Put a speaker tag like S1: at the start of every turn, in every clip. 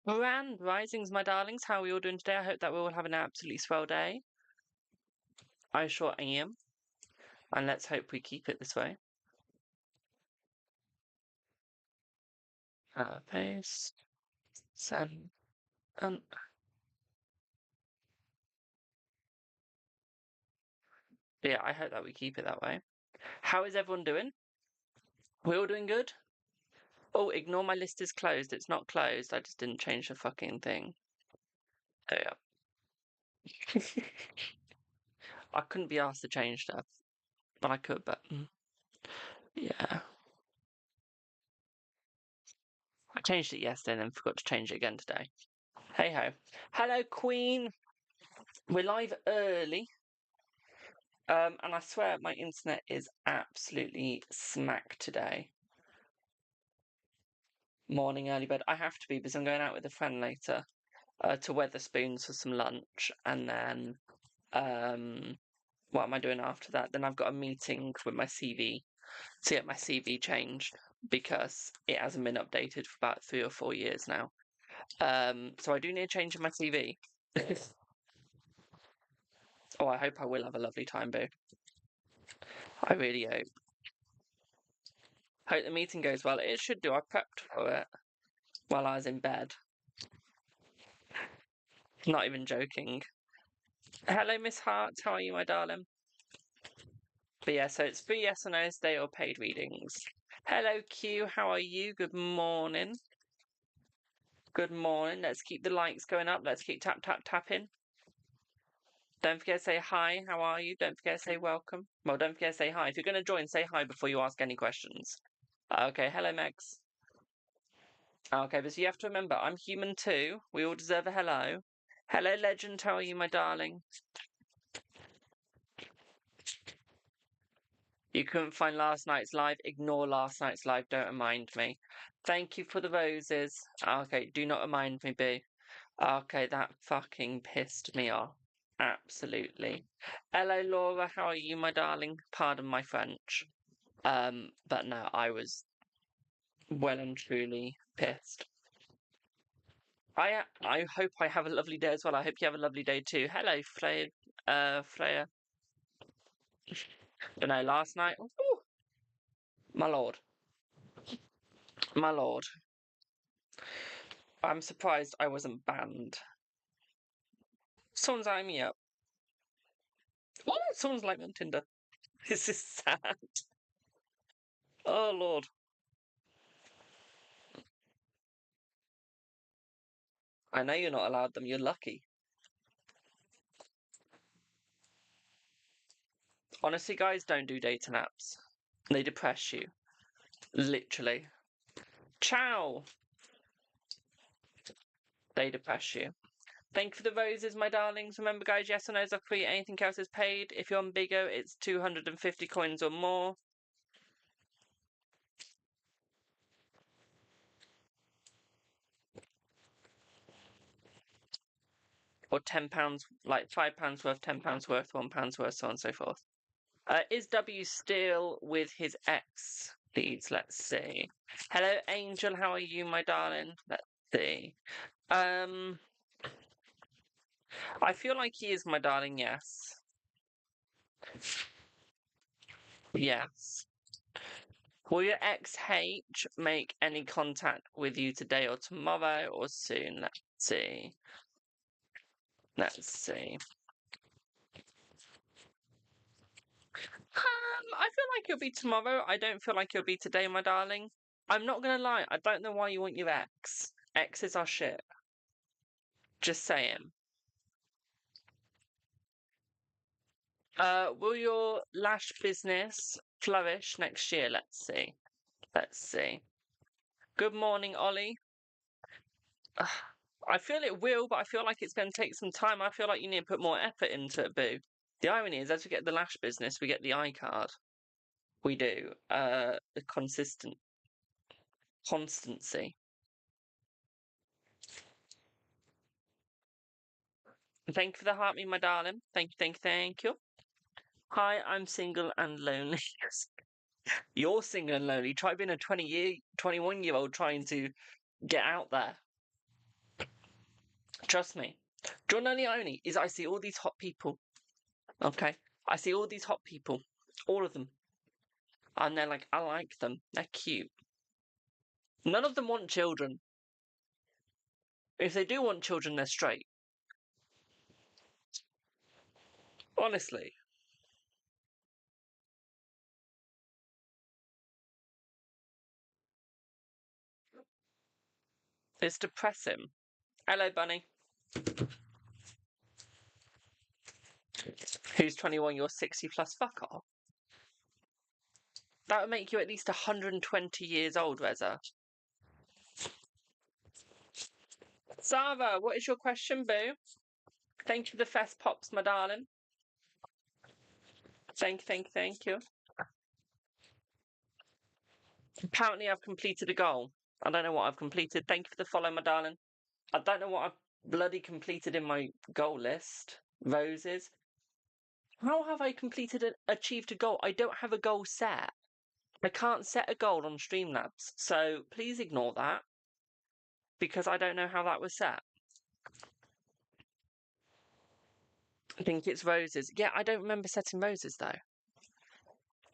S1: Grand risings, my darlings. How are we all doing today? I hope that we're all having an absolutely swell day. I sure am. And let's hope we keep it this way. Paste. Send. Yeah, I hope that we keep it that way. How is everyone doing? We all doing good? Oh, ignore my list is closed. It's not closed. I just didn't change the fucking thing. There we are. I couldn't be asked to change stuff. But I could, but yeah. I changed it yesterday and then forgot to change it again today. Hey ho. Hello, Queen. We're live early. And I swear my internet is absolutely smack today. Morning, early bed. I have to be because I'm going out with a friend later to Weatherspoons for some lunch. And then, what am I doing after that? Then I've got a meeting with my CV to get my CV changed because it hasn't been updated for about 3 or 4 years now. So I do need a change in my CV. Oh, I hope I will have a lovely time, boo. I really hope. Hope the meeting goes well. It should do. I prepped for it while I was in bed. Not even joking. Hello, Miss Hart. How are you, my darling? But yeah, so it's free yes or no today or paid readings. Hello, Q. How are you? Good morning. Good morning. Let's keep the likes going up. Let's keep tapping. Don't forget to say hi. How are you? Don't forget to say welcome. Well, don't forget to say hi. If you're going to join, say hi before you ask any questions. Okay. Hello, Megs. Okay, but you have to remember, I'm human too. We all deserve a hello. Hello, Legend. How are you, my darling? You couldn't find last night's live? Ignore last night's live. Don't remind me. Thank you for the roses. Okay, do not remind me, boo. Okay, that fucking pissed me off. Absolutely. Hello, Laura. How are you, my darling? Pardon my French. But no, I was well and truly pissed. I hope I have a lovely day as well. I hope you have a lovely day too. Hello, Freya. But no, last night, ooh, my lord, my lord. I'm surprised I wasn't banned. Someone's eyeing me up. Oh, someone's like me on Tinder. This is sad. Oh lord. I know you're not allowed them. You're lucky. Honestly, guys, don't do dating apps. They depress you. Literally. Ciao. They depress you. Thank you for the roses, my darlings. Remember, guys, yes or no's are free. Anything else is paid. If you're on Bigo, it's 250 coins or more. Or £10, like £5 worth, £10 worth, £1 worth, so on and so forth. Is W still with his ex? Please, let's see. Hello, Angel. How are you, my darling? Let's see. I feel like he is my darling. Yes. Yes. Will your ex H make any contact with you today or tomorrow or soon? Let's see. Let's see. I feel like it'll be tomorrow. I don't feel like it'll be today, my darling. I'm not gonna lie. I don't know why you want your ex. Exes are shit. Just saying. Will your lash business flourish next year? Let's see. Let's see. Good morning, Ollie. I feel it will, but I feel like it's going to take some time. I feel like you need to put more effort into it, boo. The irony is, as we get the lash business, we get the iCard. We do. The constancy. Thank you for the heart, me, my darling. Thank you, thank you, thank you. Hi, I'm single and lonely. You're single and lonely. Try being a 21-year-old trying to get out there. Trust me. Do you know the irony is I see all these hot people. Okay? I see all these hot people. All of them. And they're like, I like them. They're cute. None of them want children. If they do want children, they're straight. Honestly. It's depressing. Hello, Bunny. Who's 21? You're 60 plus. Fuck off. That would make you at least 120 years old, Reza. Zara, what is your question, boo? Thank you for the fest pops, my darling. Thank you. Apparently, I've completed a goal. I don't know what I've completed. Thank you for the follow, my darling. I don't know what I've bloody completed in my goal list. Roses. How have I achieved a goal? I don't have a goal set. I can't set a goal on Streamlabs, so please ignore that because I don't know how that was set. I think it's roses. Yeah, I don't remember setting roses though.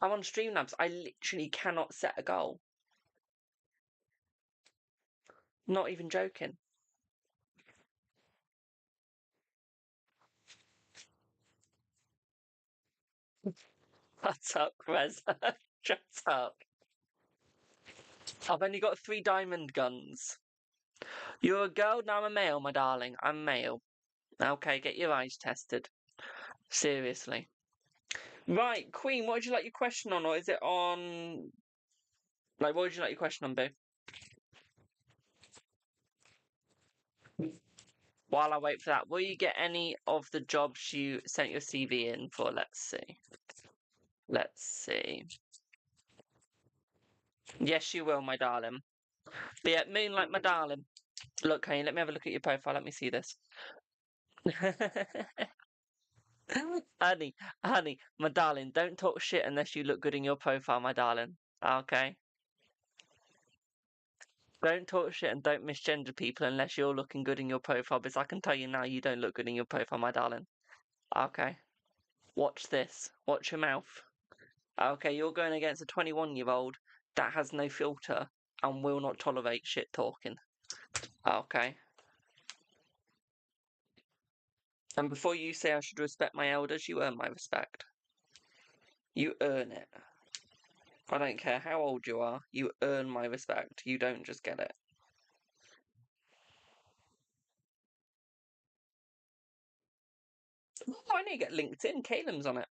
S1: I'm on Streamlabs. I literally cannot set a goal. Not even joking. What's up, Reza? Shut up. I've only got 3 diamond guns. You're a girl, now I'm a male, my darling. I'm male. Okay, get your eyes tested. Seriously. Right, Queen, what would you like your question on? Or is it on... Like, what would you like your question on, boo? While I wait for that, will you get any of the jobs you sent your CV in for? Let's see. Let's see. Yes, you will, my darling. But yeah, Moonlight, my darling. Look, honey, let me have a look at your profile. Let me see this. honey, my darling, don't talk shit unless you look good in your profile, my darling. Okay? Don't talk shit and don't misgender people unless you're looking good in your profile, because I can tell you now you don't look good in your profile, my darling. Okay? Watch this. Watch your mouth. Okay, you're going against a 21-year-old that has no filter and will not tolerate shit talking. Okay? And before you say I should respect my elders, you earn my respect. You earn it. I don't care how old you are, you earn my respect. You don't just get it. Oh, I need to get LinkedIn. Caelim's on it.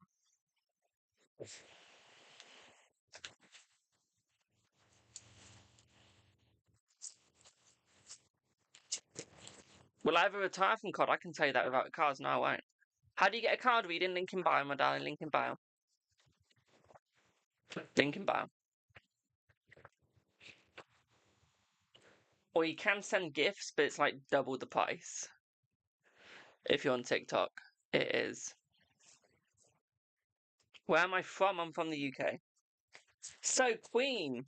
S1: Will I ever retire from COD? I can tell you that without cards. No, I won't. How do you get a card reading? Link in bio, my darling. Link in bio. Link in bio. Or you can send gifts, but it's like double the price. If you're on TikTok, it is. Where am I from? I'm from the UK. So, Queen.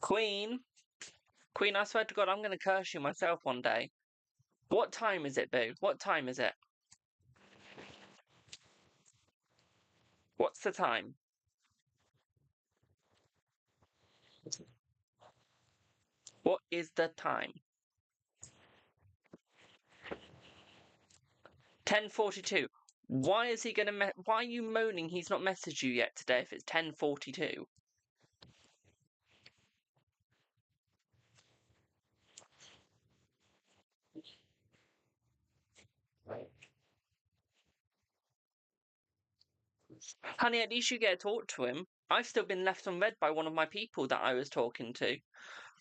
S1: Queen, I swear to God, I'm going to curse you myself one day. What time is it, boo? What time is it? What's the time? What is the time? 10:42. Why is he going to... Why are you moaning he's not messaged you yet today if it's 10:42? Honey, at least you get to talk to him. I've still been left unread by one of my people that I was talking to.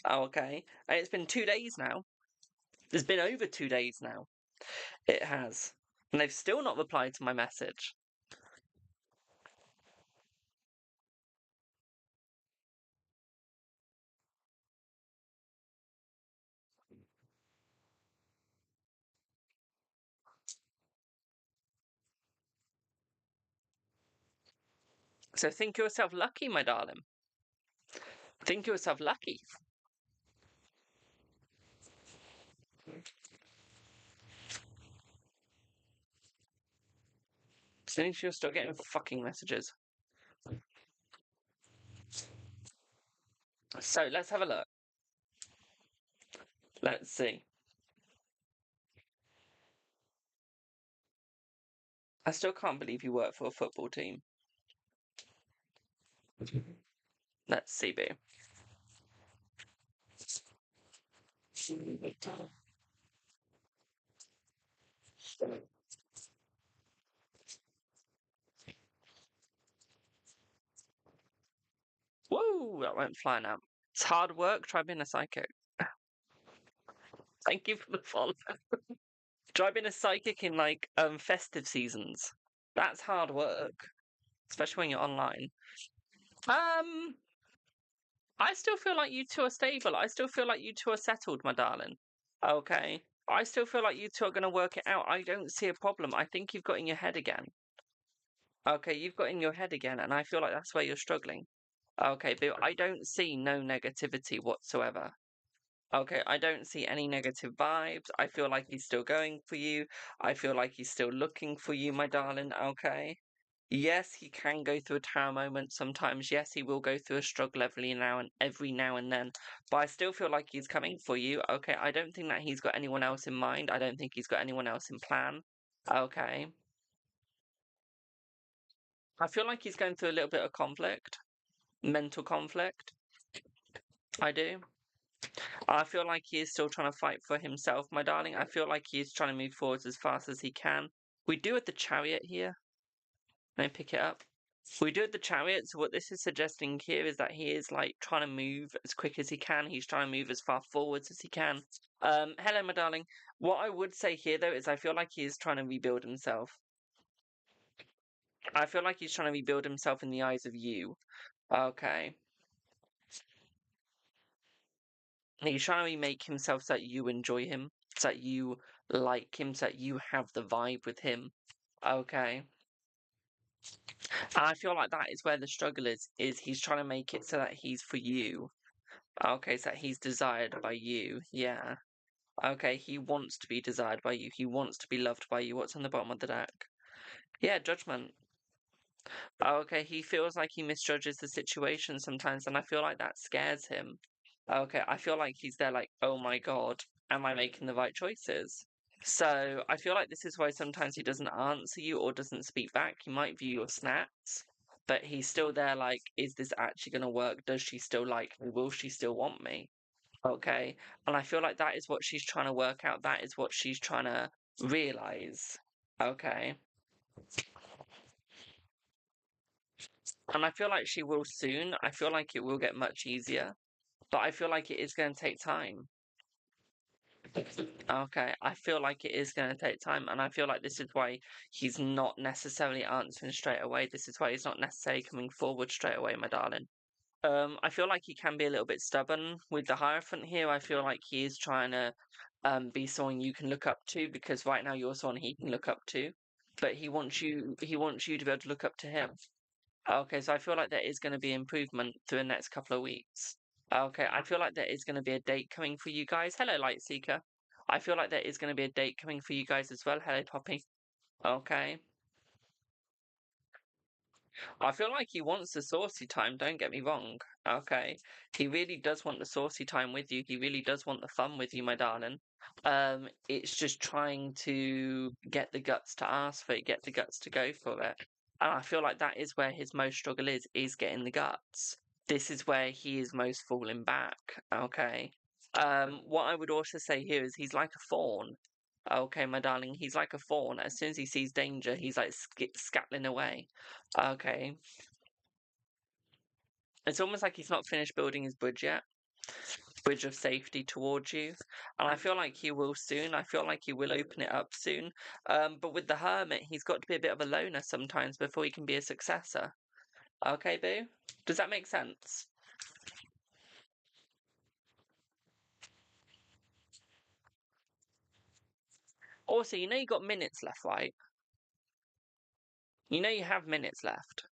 S1: Oh, okay. And it's been 2 days now. It's been over 2 days now. It has. And they've still not replied to my message. So think yourself lucky, my darling. Think yourself lucky. Soon as you'll start getting fucking messages. So let's have a look. Let's see. I still can't believe you work for a football team. Let's see, boo. Whoa, that went flying out. It's hard work. Try being a psychic. Thank you for the follow. Try being a psychic in like festive seasons. That's hard work, especially when you're online. I still feel like you two are stable. I still feel like you two are settled, my darling. Okay. I still feel like you two are going to work it out. I don't see a problem. I think you've got in your head again. Okay, you've got in your head again, and I feel like that's where you're struggling. Okay, but I don't see no negativity whatsoever. Okay, I don't see any negative vibes. I feel like he's still going for you. I feel like he's still looking for you, my darling. Okay. Yes, he can go through a tower moment sometimes. Yes, he will go through a struggle every now and then. But I still feel like he's coming for you. Okay, I don't think that he's got anyone else in mind. I don't think he's got anyone else in plan. Okay. I feel like he's going through a little bit of conflict, mental conflict. I do. I feel like he is still trying to fight for himself, my darling. I feel like he is trying to move forwards as fast as he can. We do have the chariot here. Let me pick it up. We do have the chariot, so what this is suggesting here is that he is like trying to move as quick as he can. He's trying to move as far forwards as he can. Hello, my darling. What I would say here, though, is I feel like he is trying to rebuild himself. I feel like he's trying to rebuild himself in the eyes of you. Okay. He's trying to remake himself so that you enjoy him, so that you like him, so that you have the vibe with him. Okay. And I feel like that is where the struggle is he's trying to make it so that he's for you. Okay, so that he's desired by you. Yeah. Okay, he wants to be desired by you. He wants to be loved by you. What's on the bottom of the deck? Yeah, judgment. Okay, he feels like he misjudges the situation sometimes, and I feel like that scares him. Okay, I feel like he's there like, oh my god, am I making the right choices? So I feel like this is why sometimes he doesn't answer you or doesn't speak back. He might view your snaps, but he's still there like, is this actually going to work? Does she still like me? Will she still want me? Okay. And I feel like that is what she's trying to work out. That is what she's trying to realize. Okay. And I feel like she will soon. I feel like it will get much easier, but I feel like it is going to take time. Okay, I feel like it is going to take time, and I feel like this is why he's not necessarily answering straight away. This is why he's not necessarily coming forward straight away, my darling. I feel like he can be a little bit stubborn with the Hierophant here. I feel like he is trying to be someone you can look up to because right now you're someone he can look up to, but he wants you to be able to look up to him. Okay, so I feel like there is going to be improvement through the next couple of weeks. Okay, I feel like there is going to be a date coming for you guys. Hello, Lightseeker. I feel like there is going to be a date coming for you guys as well. Hello, Poppy. Okay. I feel like he wants the saucy time, don't get me wrong. Okay. He really does want the saucy time with you. He really does want the fun with you, my darling. It's just trying to get the guts to ask for it, get the guts to go for it. And I feel like that is where his most struggle is getting the guts. This is where he is most falling back. Okay. What I would also say here is he's like a fawn. Okay, my darling, he's like a fawn. As soon as he sees danger, he's like scattling away. Okay. It's almost like he's not finished building his bridge yet. Bridge of safety towards you. And I feel like he will soon. I feel like he will open it up soon. But with the Hermit, he's got to be a bit of a loner sometimes before he can be a successor. Okay, boo? Does that make sense? Also, you know you got minutes left, right? You know you have minutes left.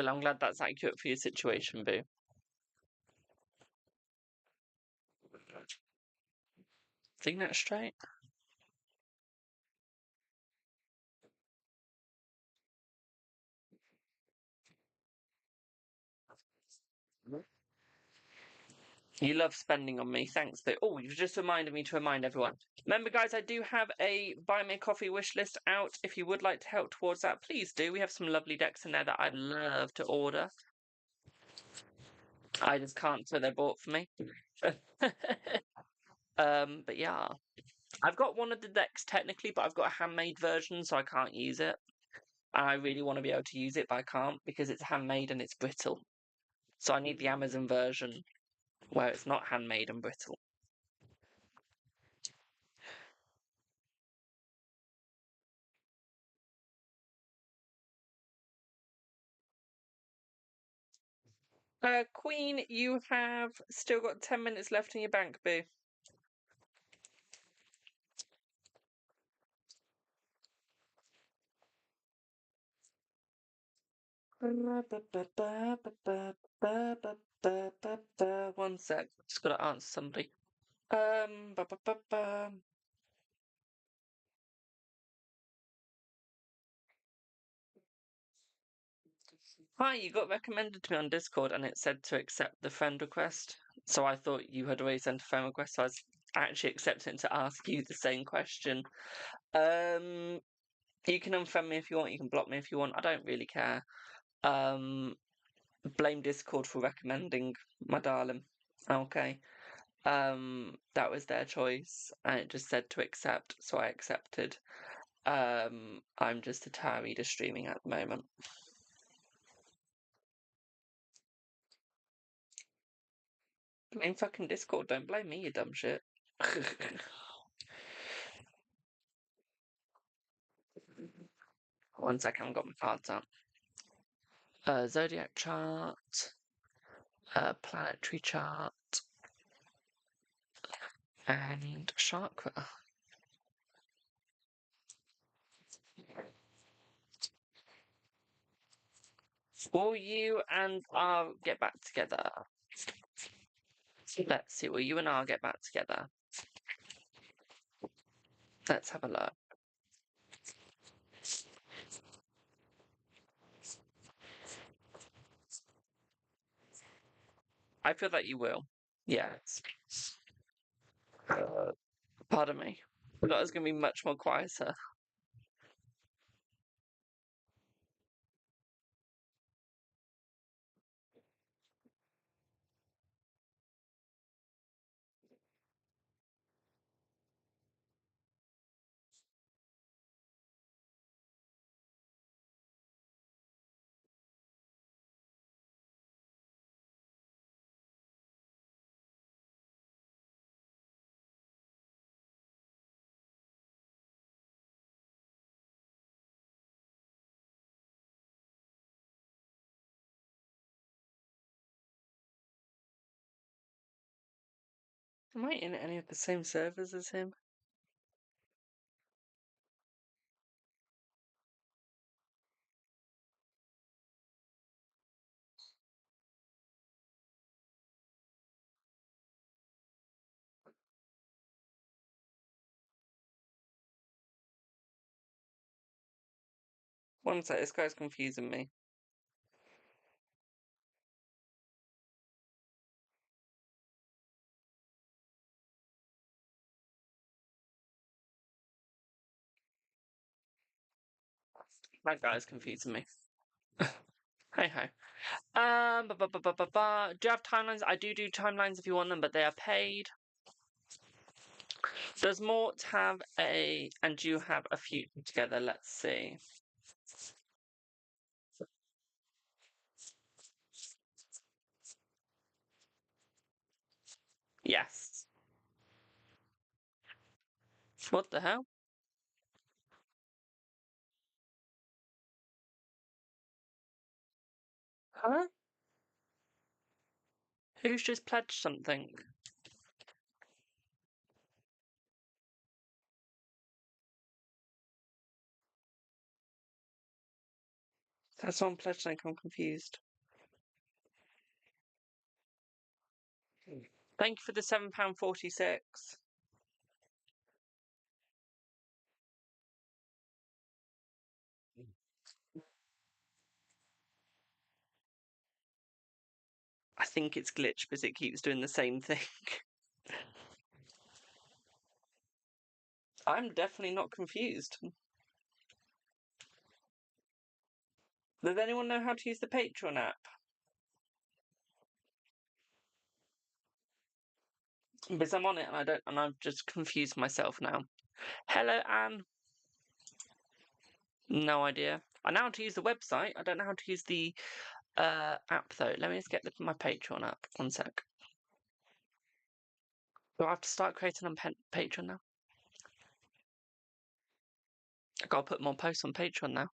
S1: Well, I'm glad that's accurate for your situation, boo. Think that straight? You love spending on me. Thanks, boo. Oh, you've just reminded me to remind everyone. Remember, guys, I do have a Buy Me a Coffee wish list out. If you would like to help towards that, please do. We have some lovely decks in there that I'd love to order. I just can't, so they're bought for me. But yeah. I've got one of the decks technically, but I've got a handmade version, so I can't use it. And I really want to be able to use it, but I can't because it's handmade and it's brittle. So I need the Amazon version where it's not handmade and brittle. Queen, you have still got 10 minutes left in your bank, boo. One sec, just gotta answer somebody. Ba, ba, ba, ba. Hi, you got recommended to me on Discord and it said to accept the friend request. So I thought you had already sent a friend request, so I was actually accepting to ask you the same question. You can unfriend me if you want, you can block me if you want. I don't really care. Blame Discord for recommending my darling. Okay. That was their choice, and it just said to accept, so I accepted. I'm just a tarot reader streaming at the moment. Blame fucking Discord, don't blame me, you dumb shit. One second, I've got my cards out. Zodiac chart, planetary chart, and chakra. Will you and I'll get back together? Let's see, will you and I'll get back together? Let's have a look. I feel that you will. Yes. Pardon me. I thought it was going to be much more quieter. Am I in any of the same servers as him? One sec, this guy's confusing me. That guy's confusing me. Hey ho. Do you have timelines? I do timelines if you want them, but they are paid. Does Mort have a, and do you have a future together? Let's see. Yes. What the hell? Huh? Who's just pledged something? That's on Pledge Link, I'm confused. Thank you for the £7.46. I think it's glitched because it keeps doing the same thing. I'm definitely not confused. Does anyone know how to use the Patreon app? Because I'm on it and I've just confused myself now. Hello, Anne. No idea. I know how to use the website. I don't know how to use the app though. Let me just get my Patreon app. 1 sec. Do I have to start creating on Patreon now? I gotta put more posts on Patreon now.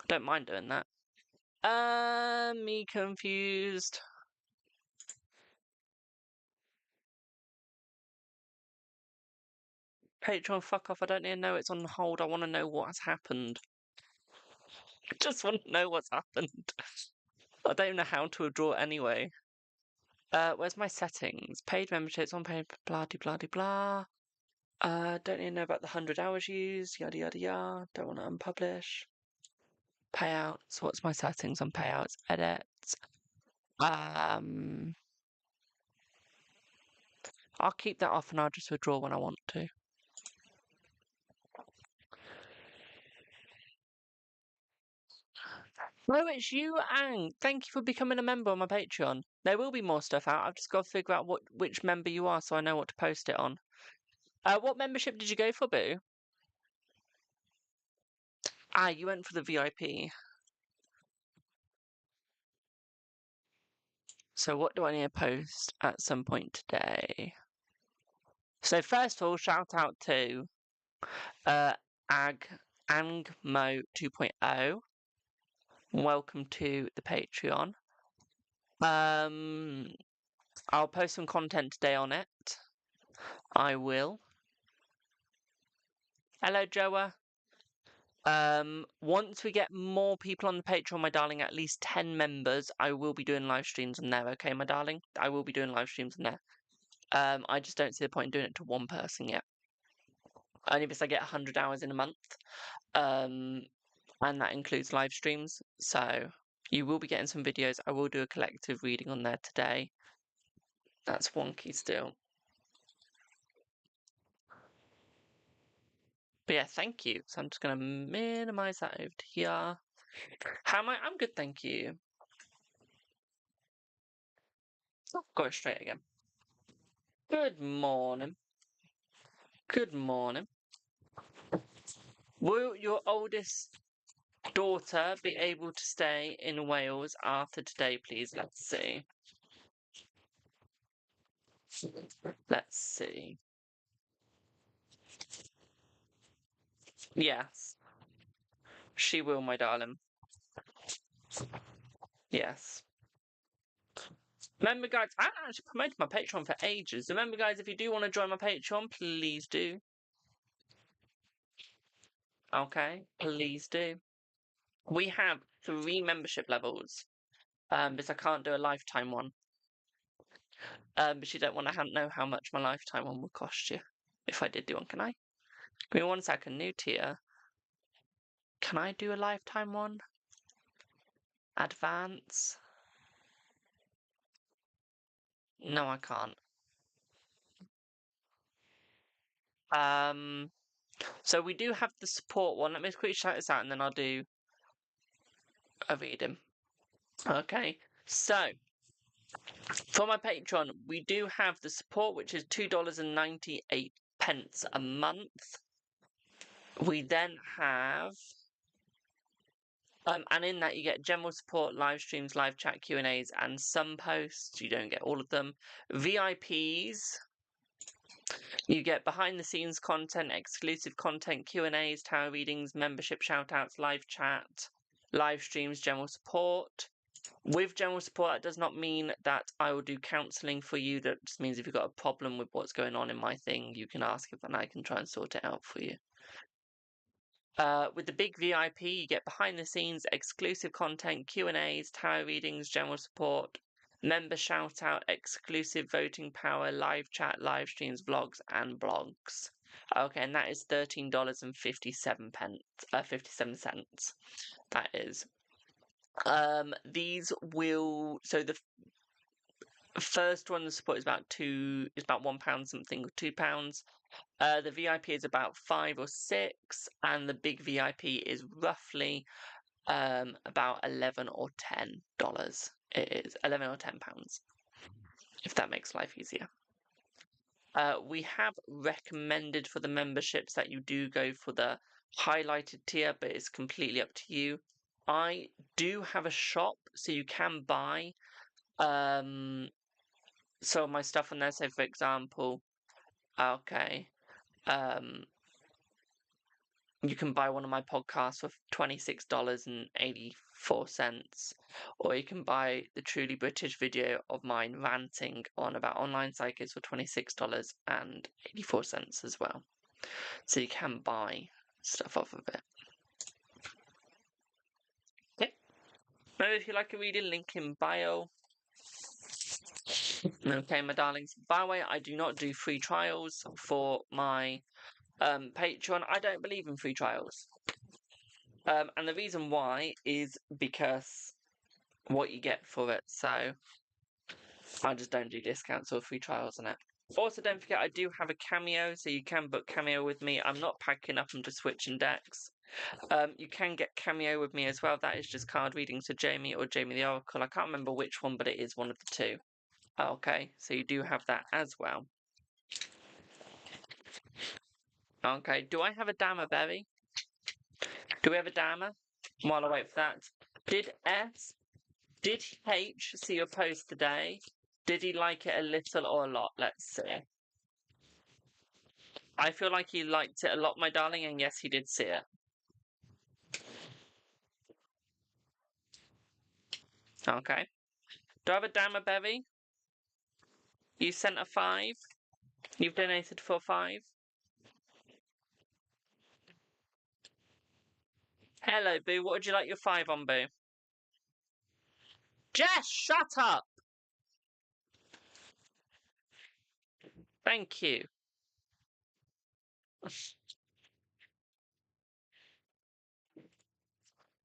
S1: Don't mind doing that. Me confused. Patreon, fuck off. I don't even know it's on hold. I want to know what has happened. I just want to know what's happened. I don't even know how to withdraw anyway. Where's my settings? Paid memberships, on paid, blah, blah, blah, blah. Don't even know about the 100 hours used, yada, yada, yada. Don't want to unpublish. Payouts. What's my settings on payouts? Edit. I'll keep that off and I'll just withdraw when I want to. No, it's you, Ang. Thank you for becoming a member on my Patreon. There will be more stuff out. I've just got to figure out which member you are so I know what to post it on. What membership did you go for, Boo? You went for the VIP. So what do I need to post at some point today? So first of all, shout out to Angmo 2.0. Welcome to the Patreon. I'll post some content today on it. I will. Hello, Joa. Once we get more people on the Patreon, my darling, at least 10 members, I will be doing live streams on there, okay, my darling? I will be doing live streams on there. I just don't see the point in doing it to one person yet. Only because I get 100 hours in a month. And that includes live streams. So you will be getting some videos. I will do a collective reading on there today. That's wonky still. But yeah, thank you. So I'm just going to minimize that over to here. How am I? I'm good, thank you. Go straight again. Good morning. Good morning. Will your oldest daughter be able to stay in Wales after today, please? Let's see. Let's see. Yes. She will, my darling. Yes. Remember, guys, I haven't actually promoted my Patreon for ages. Remember, guys, if you do want to join my Patreon, please do. Okay? Please do. We have 3 membership levels. Because I can't do a lifetime one. But you don't want to know how much my lifetime one would cost you. If I did do one, can I? Give me 1 second. New tier. Can I do a lifetime one? Advance? No, I can't. So we do have the support one. Let me quickly shout this out and then I'll do a reading. Okay, so for my Patreon, we do have the support, which is $2.98 a month. We then have, and in that you get general support, live streams, live chat, Q&As, and some posts. You don't get all of them. VIPs, you get behind-the-scenes content, exclusive content, Q&As, tarot readings, membership shoutouts, live chat, live streams, general support. With general support, that does not mean that I will do counselling for you. That just means if you've got a problem with what's going on in my thing, you can ask if and I can try and sort it out for you. With the big VIP, you get behind-the-scenes exclusive content, Q&As, tarot readings, general support, member shout-out, exclusive voting power, live chat, live streams, vlogs, and blogs. Okay, and that is $13.57. 57 cents. That is. These will. So the first one, the support is about £1 something, or £2. The VIP is about 5 or 6, and the big VIP is roughly about $11 or $10. It is £11 or £10, if that makes life easier. We have recommended for the memberships that you do go for the highlighted tier, but it's completely up to you. I do have a shop, so you can buy some of my stuff on there. So, for example, okay, you can buy one of my podcasts for $26.84, or you can buy the Truly British video of mine ranting on about online psychics for $26.84 as well. So you can buy stuff off of it. Okay. Maybe if you like a reading, link in bio. Okay, my darlings. By the way, I do not do free trials for my Patreon. I don't believe in free trials. And the reason why is because what you get for it. So I just don't do discounts or free trials on it. Also, don't forget, I do have a Cameo, so you can book Cameo with me. I'm not packing up, I'm just switching decks. You can get Cameo with me as well. That is just card readings for Jamie or Jamie the Oracle. I can't remember which one, but it is one of the two. Okay, so you do have that as well. Okay, do I have a Dama Berry? Do we have a Dama? While I wait for that. Did H see your post today? Did he like it a little or a lot? Let's see. I feel like he liked it a lot, my darling, and yes, he did see it. Okay. Do I have a Dama Berry? You sent a 5? You've donated for 5? Hello, Boo. What would you like your 5 on, Boo? Jess, shut up! Thank you.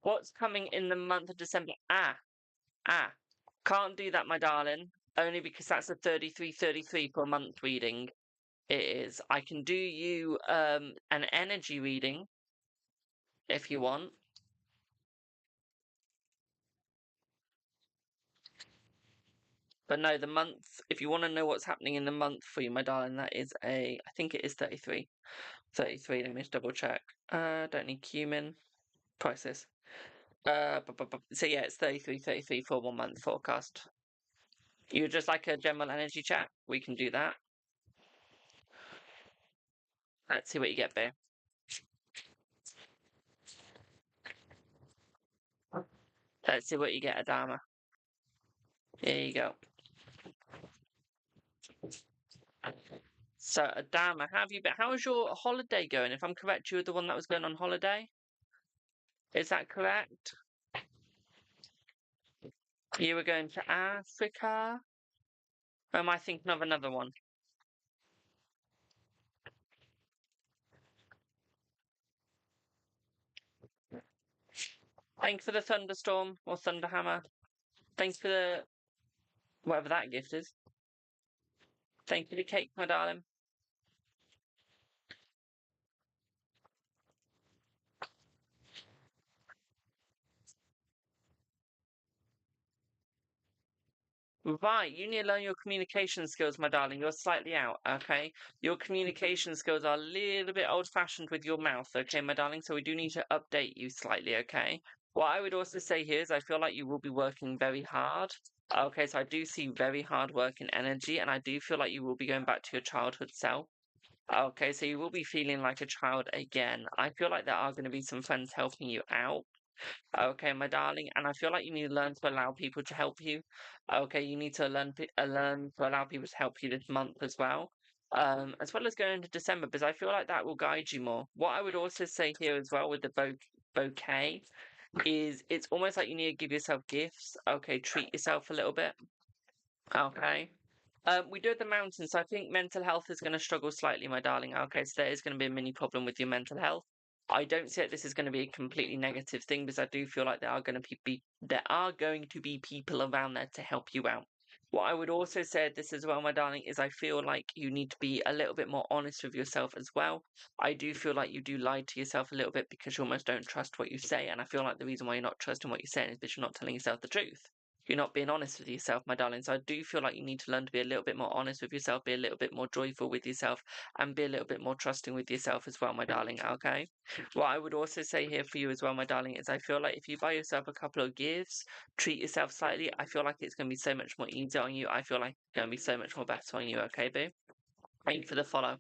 S1: What's coming in the month of December? Can't do that, my darling. Only because that's a 33 per month reading. It is. I can do you an energy reading if you want. But no, the month, if you want to know what's happening in the month for you, my darling, that is I think it is 33. 33, let me just double check. Don't need cumin. Prices. So yeah, it's 33 for 1 month forecast. You just like a general energy check? We can do that. Let's see what you get, babe. Let's see what you get, Adama. Here you go. So, Adama, have you been? How's your holiday going? If I'm correct, you were the one that was going on holiday. Is that correct? You were going to Africa? Or am I thinking of another one? Thanks for the thunderstorm or thunderhammer. Thanks for the whatever that gift is. Thank you for the cake, my darling. Right, you need to learn your communication skills, my darling. You're slightly out, okay? Your communication skills are a little bit old-fashioned with your mouth, okay, my darling? So we do need to update you slightly, okay? What I would also say here is I feel like you will be working very hard. Okay, so I do see very hard work and energy, and I do feel like you will be going back to your childhood self. Okay, so you will be feeling like a child again. I feel like there are going to be some friends helping you out. Okay, my darling, and I feel like you need to learn to allow people to help you. Okay, you need to learn to allow people to help you this month as well. as well as going into December, because I feel like that will guide you more. What I would also say here as well with the bouquet is it's almost like you need to give yourself gifts. Okay, treat yourself a little bit. Okay. We do have the mountains, so I think mental health is going to struggle slightly, my darling. Okay, so there is going to be a mini problem with your mental health. I don't see that this is going to be a completely negative thing, because I do feel like there are going to be people around there to help you out. What I would also say at this as well, my darling, is I feel like you need to be a little bit more honest with yourself as well. I do feel like you do lie to yourself a little bit because you almost don't trust what you say, and I feel like the reason why you're not trusting what you're saying is because you're not telling yourself the truth. You're not being honest with yourself, my darling. So I do feel like you need to learn to be a little bit more honest with yourself, be a little bit more joyful with yourself, and be a little bit more trusting with yourself as well, my darling. Okay. What I would also say here for you as well, my darling, is I feel like if you buy yourself a couple of gifts, treat yourself slightly, I feel like it's going to be so much more easier on you. I feel like it's going to be so much more better on you. Okay, boo? Thank you for the follow.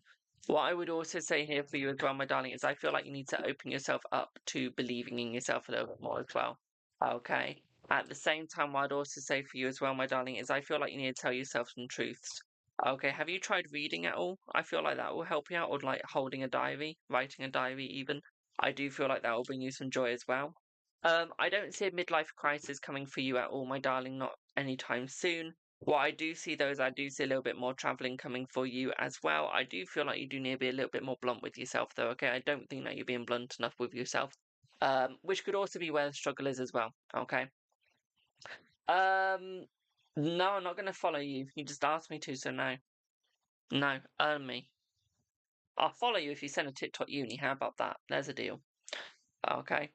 S1: What I would also say here for you as well, my darling, is I feel like you need to open yourself up to believing in yourself a little bit more as well. Okay. At the same time, what I'd also say for you as well, my darling, is I feel like you need to tell yourself some truths. Okay, have you tried reading at all? I feel like that will help you out, or like holding a diary, writing a diary even. I do feel like that will bring you some joy as well. I don't see a midlife crisis coming for you at all, my darling, not anytime soon. What I do see though is I do see a little bit more traveling coming for you as well. I do feel like you do need to be a little bit more blunt with yourself though, okay? I don't think that you're being blunt enough with yourself. Which could also be where the struggle is as well, okay? Um, no, I'm not going to follow you. You just asked me to, so no. No, earn me. I'll follow you if you send a TikTok uni. How about that? There's a deal. Okay.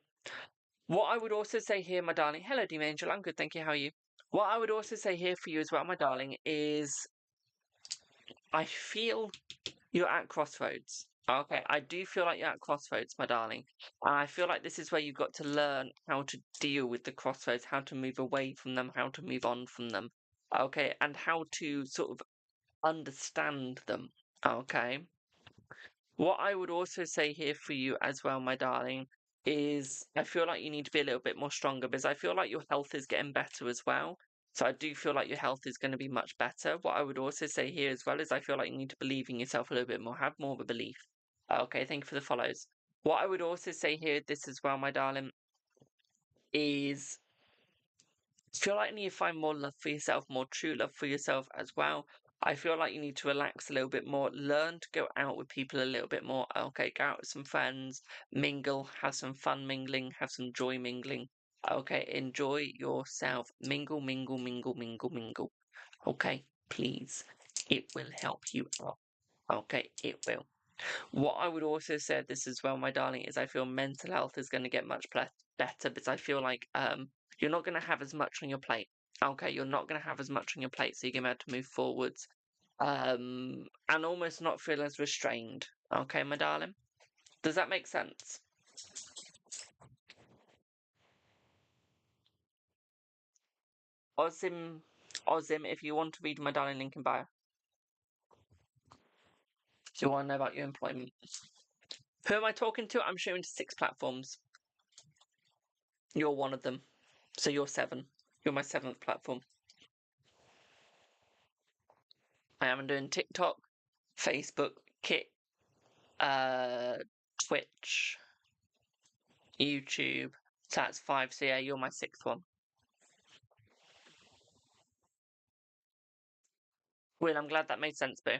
S1: What I would also say here, my darling, hello, Deem Angel. I'm good, thank you. How are you? What I would also say here for you as well, my darling, is I feel you're at crossroads. Okay, I do feel like you're at crossroads, my darling. And I feel like this is where you've got to learn how to deal with the crossroads, how to move away from them, how to move on from them. Okay, and how to sort of understand them. Okay. What I would also say here for you as well, my darling, is I feel like you need to be a little bit more stronger, because I feel like your health is getting better as well. So I do feel like your health is going to be much better. What I would also say here as well is I feel like you need to believe in yourself a little bit more, have more of a belief. Okay, thank you for the follows. What I would also say here, this as well, my darling, is feel like you need to find more love for yourself, more true love for yourself as well. I feel like you need to relax a little bit more, learn to go out with people a little bit more. Okay, go out with some friends, mingle, have some fun mingling, have some joy mingling. Okay, enjoy yourself. Mingle, mingle, mingle, mingle, mingle. Okay, please. It will help you out. Okay, it will. What I would also say this as well, my darling, is I feel mental health is going to get much better, because I feel like you're not going to have as much on your plate. Okay, you're not going to have as much on your plate, so you're going to have to move forwards, and almost not feel as restrained. Okay, my darling, does that make sense? Ozim, Ozim, if you want to read my darling, link in bio. If you want to know about your employment. Who am I talking to? I'm showing to 6 platforms. You're one of them, so you're 7. You're my 7th platform. I am doing TikTok, Facebook, Kit, Twitch, YouTube. So that's 5. So yeah, you're my 6th one. Will, I'm glad that made sense, Boo.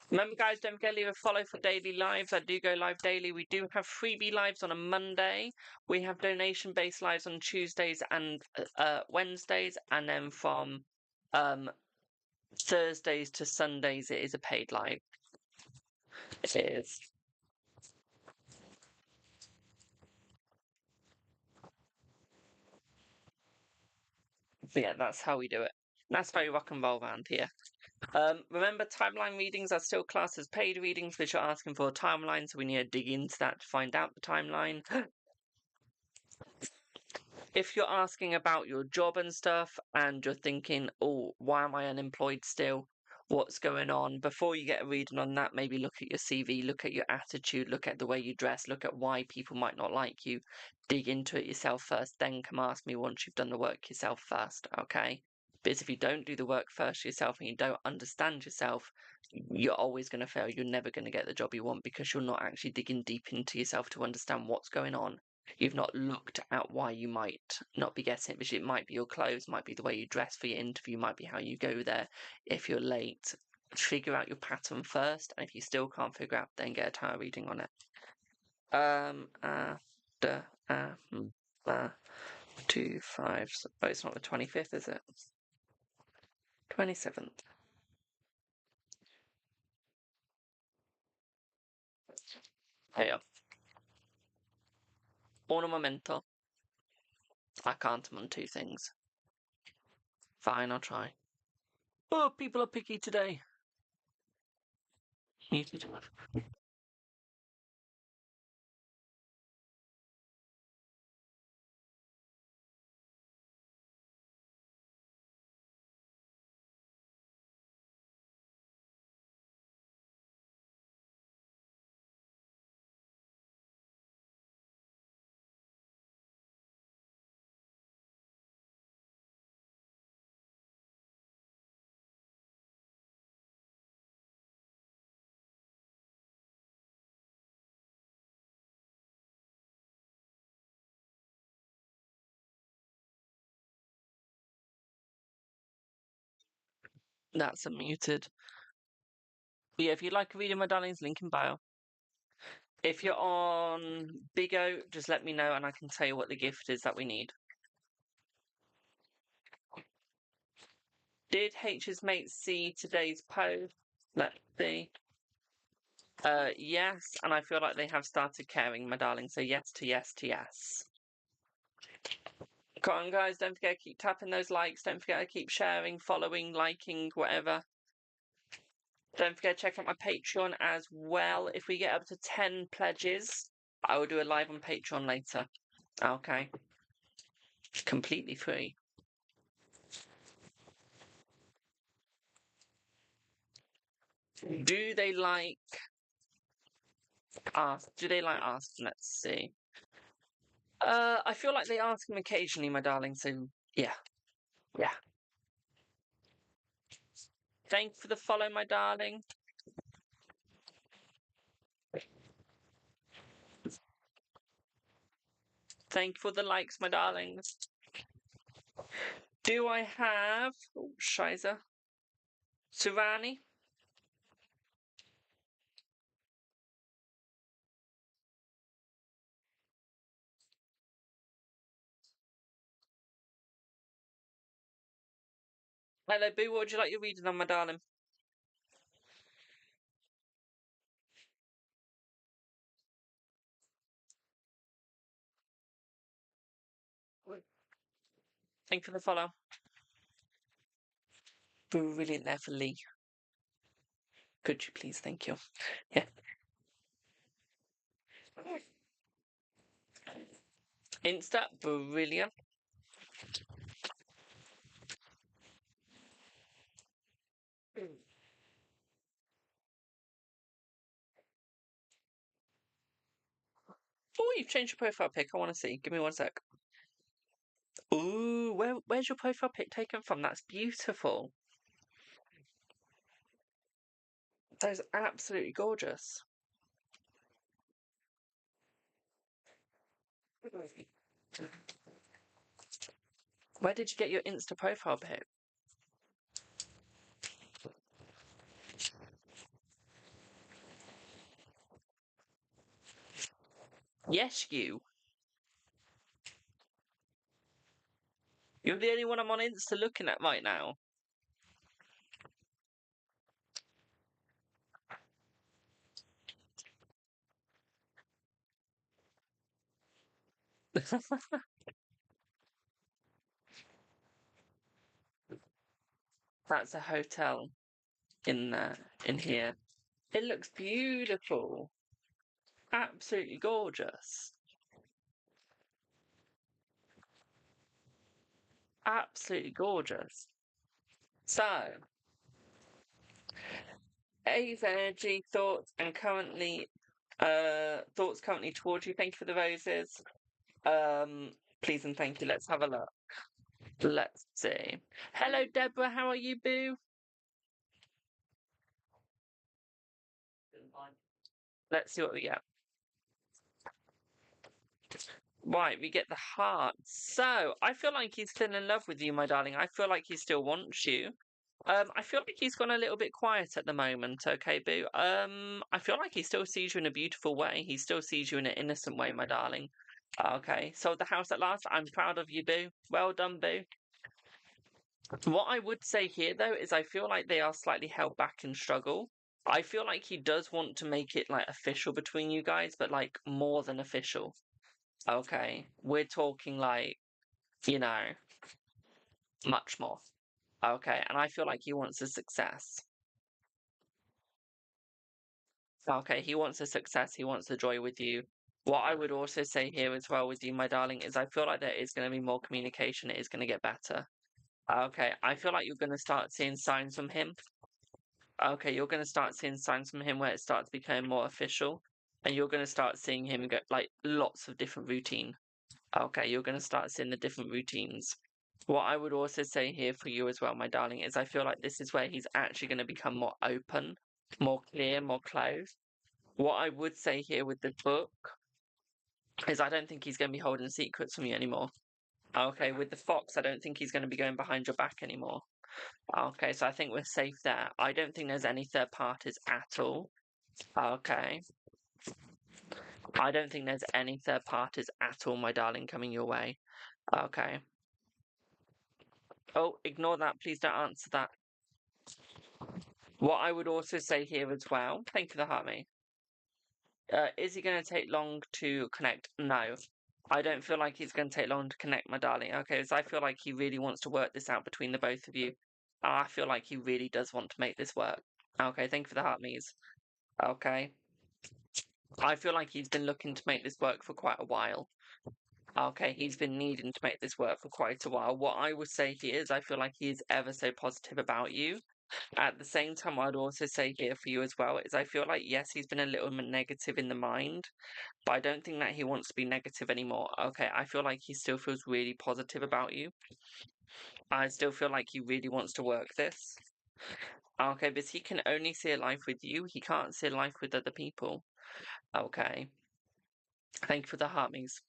S1: Remember, guys, don't forget to leave a follow for daily lives. I do go live daily. We do have freebie lives on a Monday. We have donation-based lives on Tuesdays and Wednesdays, and then from Thursdays to Sundays, it is a paid live. It is. But yeah, that's how we do it. That's very rock and roll around here. Remember, timeline readings are still classed as paid readings, which are asking for a timeline, so we need to dig into that to find out the timeline. If you're asking about your job and stuff, and you're thinking, oh, why am I unemployed still? what's going on. Before you get a reading on that, maybe look at your CV, look at your attitude, look at the way you dress, look at why people might not like you. Dig into it yourself first, then come ask me once you've done the work yourself first, okay? Because if you don't do the work first yourself and you don't understand yourself, you're always going to fail. You're never going to get the job you want because you're not actually digging deep into yourself to understand what's going on. You've not looked at why you might not be getting it, because it might be your clothes, might be the way you dress for your interview, might be how you go there. If you're late, figure out your pattern first, and if you still can't figure out, then get a tarot reading on it. After 2 5. Oh, it's not the 25th, is it? 27th. Here you go. Ornamento. I can't on 2 things. Fine, I'll try. Oh, people are picky today. Muted. That's unmuted. But yeah, if you'd like a reading, my darlings, link in bio. If you're on Big O, just let me know and I can tell you what the gift is that we need. Did H's mate see today's post? Let's see. Yes, and I feel like they have started caring, my darling. So yes to yes to yes. Come on, guys, don't forget to keep tapping those likes. Don't forget to keep sharing, following, liking, whatever. Don't forget to check out my Patreon as well. If we get up to 10 pledges, I will do a live on Patreon later. Okay. Completely free. Do they like ask? Do they like asking? Let's see. I feel like they ask them occasionally, my darling. So yeah. Thank you for the follow, my darling. Thank you for the likes, my darlings. Do I have Shiza? Surani? Hello, Boo. What would you like your reading on, my darling? Thank you for the follow. Brilliant there for Lee. Could you please? Thank you. Yeah. Insta, brilliant. Oh, you've changed your profile pic. I want to see. Give me 1 sec. Ooh, where's your profile pic taken from? That's beautiful. That is absolutely gorgeous. Where did you get your Insta profile pic? Yes, you. You're the only one I'm on Insta looking at right now. That's a hotel in here. It looks beautiful. Absolutely gorgeous. Absolutely gorgeous. So, A's energy, thoughts, and currently, thoughts currently towards you. Thank you for the roses. Please and thank you. Let's have a look. Let's see. Hello, Deborah. How are you, boo? Let's see what we get. Right, we get the heart. So, I feel like he's still in love with you, my darling. I feel like he still wants you. I feel like he's gone a little bit quiet at the moment, okay, boo? I feel like he still sees you in a beautiful way. He still sees you in an innocent way, my darling. Okay, sold the house at last. I'm proud of you, boo. Well done, boo. What I would say here, though, is I feel like they are slightly held back and struggle. I feel like he does want to make it, like, official between you guys, but, like, more than official. Okay, we're talking, like, you know, much more. Okay, and I feel like he wants a success. Okay, he wants a success, he wants the joy with you. What I would also say here as well with you, my darling, is I feel like there is going to be more communication, it is going to get better. Okay, I feel like you're going to start seeing signs from him. Okay, you're going to start seeing signs from him where it starts becoming more official, and you're going to start seeing him get like lots of different routine. Okay, you're going to start seeing the different routines. What I would also say here for you as well, my darling, is I feel like this is where he's actually going to become more open, more clear, more closed. What I would say here with the book is I don't think he's going to be holding secrets from you anymore. Okay, with the fox, I don't think he's going to be going behind your back anymore. Okay, so I think we're safe there. I don't think there's any third parties at all. Okay. I don't think there's any third parties at all, my darling, coming your way. Okay. Oh, ignore that. Please don't answer that. What I would also say here as well, thank you for the heart, mate. Is he going to take long to connect? No. I don't feel like he's going to take long to connect, my darling. Okay, so I feel like he really wants to work this out between the both of you. I feel like he really does want to make this work. Okay, thank you for the heart, Mies. Okay. I feel like he's been looking to make this work for quite a while. Okay, he's been needing to make this work for quite a while. What I would say here is I feel like he is ever so positive about you. At the same time, I'd also say here for you as well is I feel like, yes, he's been a little bit negative in the mind, but I don't think that he wants to be negative anymore. Okay, I feel like he still feels really positive about you. I still feel like he really wants to work this. Okay, but he can only see a life with you. He can't see a life with other people. Okay. Thank you for the heart, Mings.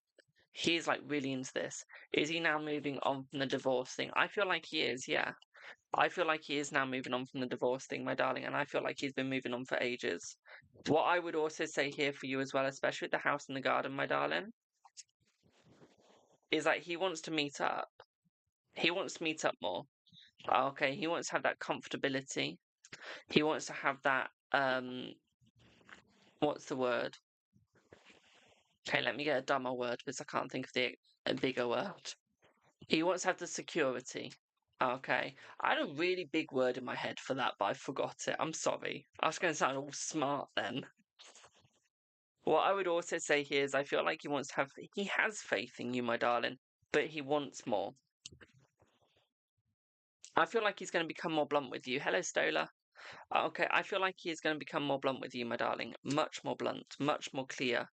S1: He's like really into this. Is he now moving on from the divorce thing? I feel like he is, yeah. I feel like he is now moving on from the divorce thing, my darling, and I feel like he's been moving on for ages. What I would also say here for you as well, especially with the house and the garden, my darling, is that he wants to meet up. He wants to meet up more. Okay, he wants to have that comfortability. He wants to have that, what's the word? Okay, let me get a dumber word because I can't think of a bigger word. He wants to have the security. Okay. I had a really big word in my head for that, but I forgot it. I'm sorry. I was going to sound all smart then. What I would also say here is I feel like he has faith in you, my darling, but he wants more. I feel like he's going to become more blunt with you. Hello, Stola. Okay, I feel like he is going to become more blunt with you, my darling. Much more blunt, much more clear,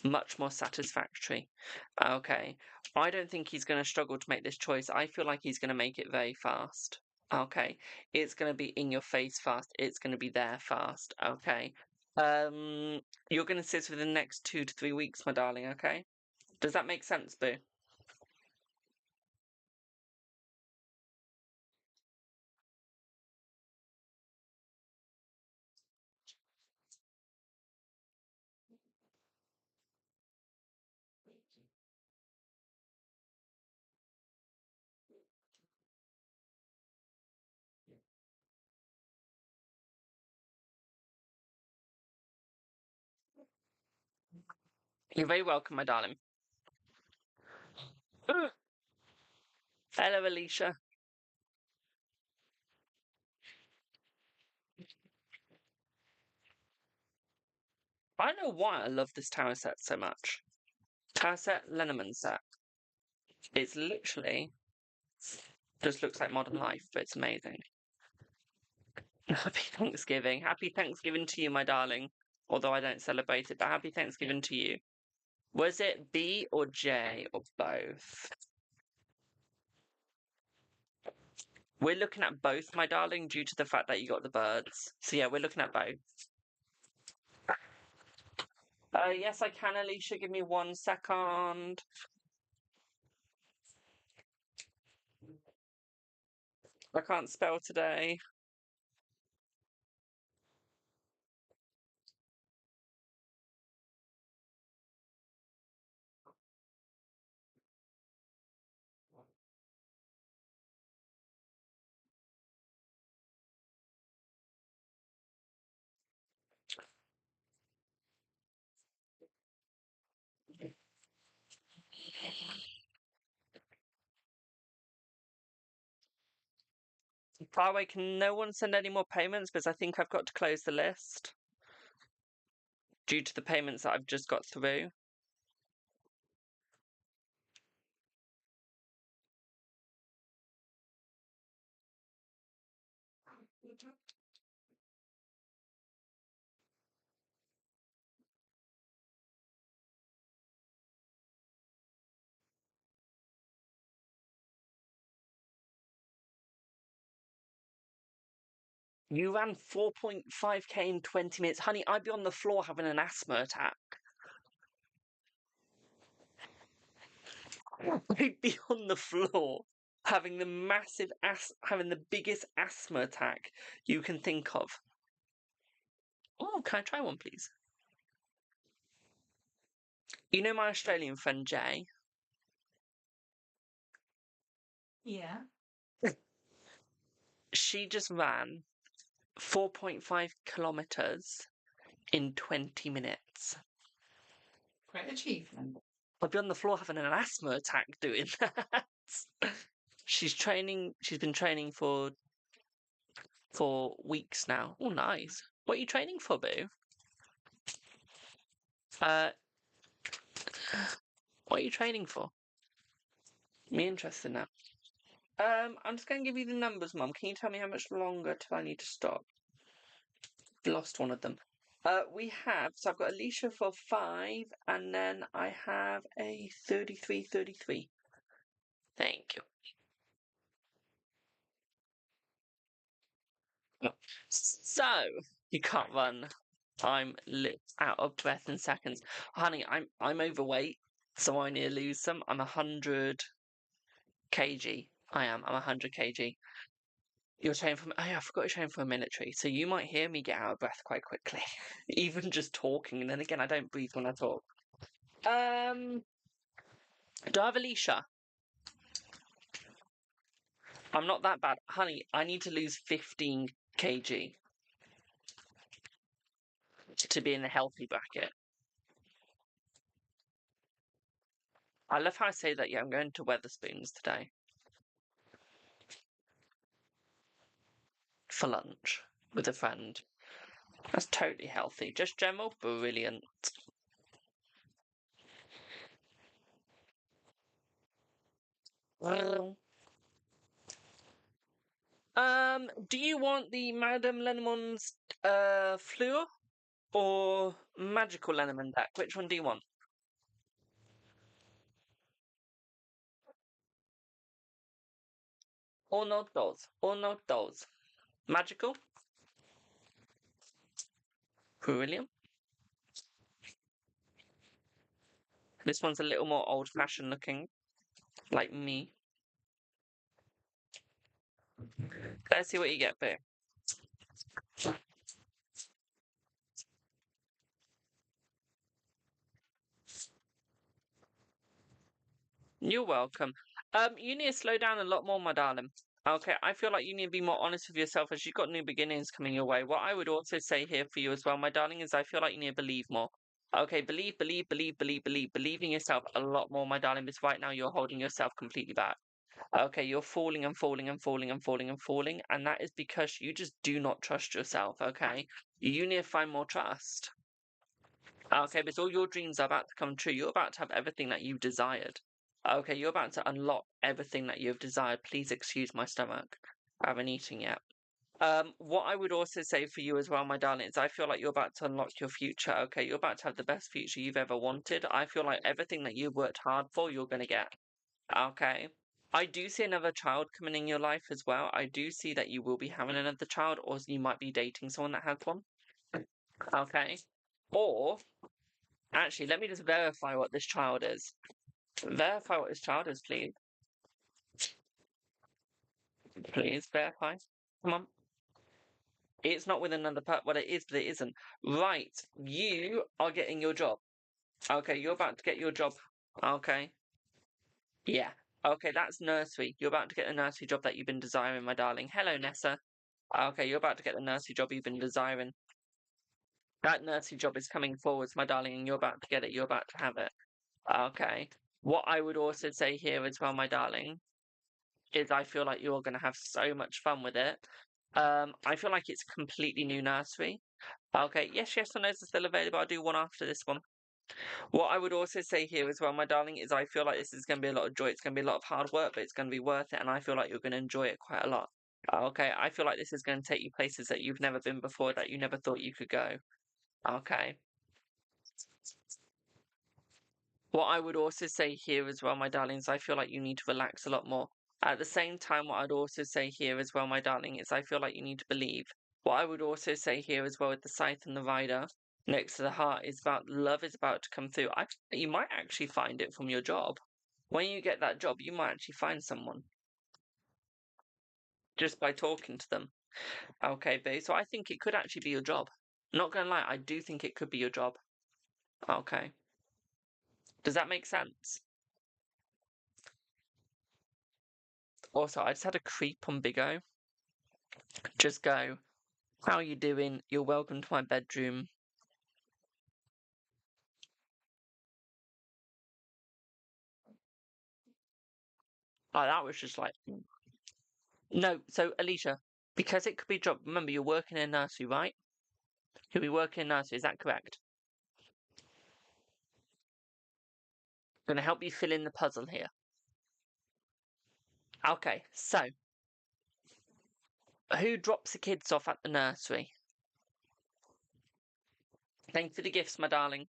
S1: much more satisfactory. Okay, I don't think he's going to struggle to make this choice. I feel like he's going to make it very fast. Okay, it's going to be in your face fast. It's going to be there fast. Okay. You're going to sit for the next 2 to 3 weeks, my darling. Okay. Does that make sense, Boo? You're very welcome, my darling. Hello, Alicia. I don't know why I love this tower set so much. Tower set, Lenormand set. It's literally just looks like modern life, but it's amazing. Happy Thanksgiving. Happy Thanksgiving to you, my darling. Although I don't celebrate it, but happy Thanksgiving to you. Was it B or J or both? We're looking at both, my darling, due to the fact that you got the birds. So yeah, we're looking at both. Yes, I can, Alicia. Give me 1 second. I can't spell today. By the way, can no one send any more payments? Because I think I've got to close the list due to the payments that I've just got through. You ran 4.5k in 20 minutes. Honey, I'd be on the floor having an asthma attack. I'd be on the floor having having the biggest asthma attack you can think of. Oh, can I try one, please? You know my Australian friend Jay?
S2: Yeah.
S1: She just ran 4.5 kilometers in 20 minutes.
S2: Great achievement.
S1: I'd be on the floor having an asthma attack doing that. She's been training for weeks now. Oh, nice. What are you training for, Boo? What are you training for? Me interested now. I'm just going to give you the numbers, Mum. Can you tell me how much longer till I need to stop? Lost one of them. So I've got Alicia for 5, and then I have a 33. Thank you. So, you can't run. I'm out of breath in seconds. Honey, I'm overweight, so I need to lose some. I'm 100 kg. I'm 100 kg. You're training for... Oh, yeah, I forgot you're training for a military, so you might hear me get out of breath quite quickly. Even just talking, and then again, I don't breathe when I talk. Do I have Alicia? I'm not that bad. Honey, I need to lose 15 kg to be in the healthy bracket. I love how I say that, yeah, I'm going to Weatherspoons today. For lunch with a friend. That's totally healthy. Just general, brilliant. Do you want the Madame Lenormand's Fleur or Magical Lenormand deck? Which one do you want? Or not those? Or not those? Magical? Brilliant. This one's a little more old-fashioned looking, like me. Let's see what you get, Boo. You're welcome. You need to slow down a lot more, my darling. Okay, I feel like you need to be more honest with yourself as you've got new beginnings coming your way. What I would also say here for you as well, my darling, is I feel like you need to believe more. Okay, believe in yourself a lot more, my darling, because right now you're holding yourself completely back. Okay, you're falling, and that is because you just do not trust yourself, okay? You need to find more trust. Okay, because all your dreams are about to come true. You're about to have everything that you've desired. Okay, you're about to unlock everything that you've desired. Please excuse my stomach. I haven't eaten yet. What I would also say for you as well, my darling, is I feel like you're about to unlock your future. Okay, you're about to have the best future you've ever wanted. I feel like everything that you've worked hard for, you're gonna get. Okay. I do see another child coming in your life as well. I do see that you will be having another child, or you might be dating someone that has one. Okay. Or, actually, let me just verify what this child is. Verify what this child is, please. Please verify. Come on. It's not with another part. Well, it is, but it isn't. Right. You are getting your job. Okay, you're about to get your job. Okay. Yeah. Okay, that's nursery. You're about to get the nursery job that you've been desiring, my darling. Hello, Nessa. Okay, you're about to get the nursery job you've been desiring. That nursery job is coming forwards, my darling, and you're about to get it. You're about to have it. Okay. What I would also say here as well, my darling, is I feel like you're going to have so much fun with it. I feel like it's a completely new nursery. Okay, yes, and no's are still available. I'll do one after this one. What I would also say here as well, my darling, is I feel like this is going to be a lot of joy. It's going to be a lot of hard work, but it's going to be worth it, and I feel like you're going to enjoy it quite a lot. Okay, I feel like this is going to take you places that you've never been before, that you never thought you could go. Okay. What I would also say here as well, my darlings, I feel like you need to relax a lot more. At the same time, what I'd also say here as well, my darling, is I feel like you need to believe. What I would also say here as well with the scythe and the rider next to the heart is about love is about to come through. You might actually find it from your job. When you get that job, you might actually find someone just by talking to them. Okay, boo. So I think it could actually be your job. Not gonna lie, I do think it could be your job. Okay. Does that make sense? Also, I just had a creep on Big O. Just go, how you doing? You're welcome to my bedroom. Oh, that was just like... No, so Alicia, because it could be a job, remember you're working in a nursery, right? You'll be working in a nursery, is that correct? I'm gonna help you fill in the puzzle here. Okay, so who drops the kids off at the nursery? Thanks for the gifts, my darling.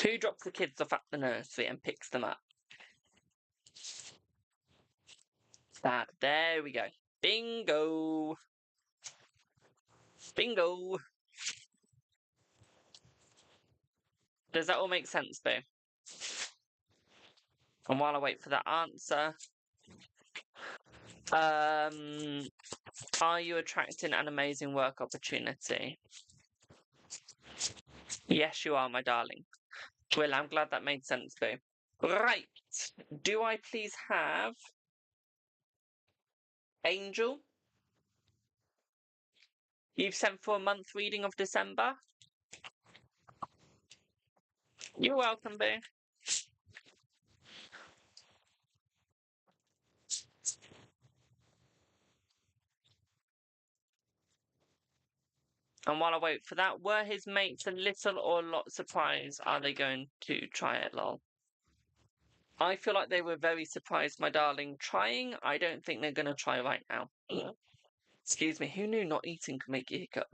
S1: Who drops the kids off at the nursery and picks them up? That. There we go. Bingo. Bingo. Does that all make sense, Boo? And while I wait for that answer, are you attracting an amazing work opportunity? Yes, you are, my darling. Well, I'm glad that made sense, Boo. Right. Do I please have Angel? You've sent for a month reading of December? You're welcome, Boo. And while I wait for that, were his mates a little or a lot surprised? Are they going to try it, lol? I feel like they were very surprised, my darling. Trying? I don't think they're going to try right now. Excuse me, who knew not eating could make you hiccup?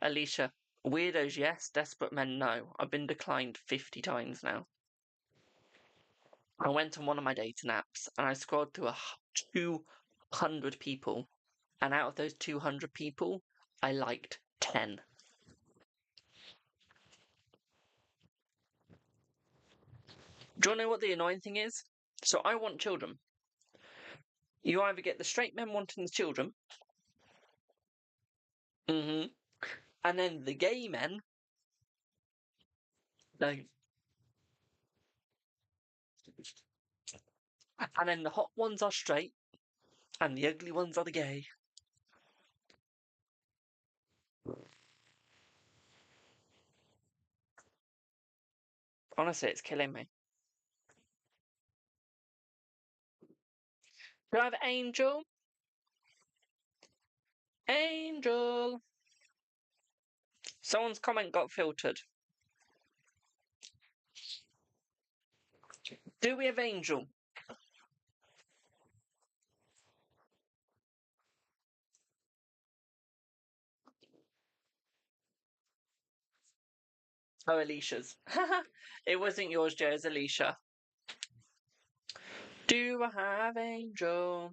S1: Alicia, weirdos yes, desperate men no. I've been declined 50 times now. I went on one of my dating apps and I scrolled through 200 people. And out of those 200 people, I liked 10. Do you want to know what the annoying thing is? So I want children. You either get the straight men wanting the children, and then the gay men, don't. And then the hot ones are straight, and the ugly ones are the gay. Honestly, it's killing me. Do I have Angel? Angel! Someone's comment got filtered. Do we have Angel? Oh, Alicia's. It wasn't yours, Joe. It's Alicia. Do I have Angel?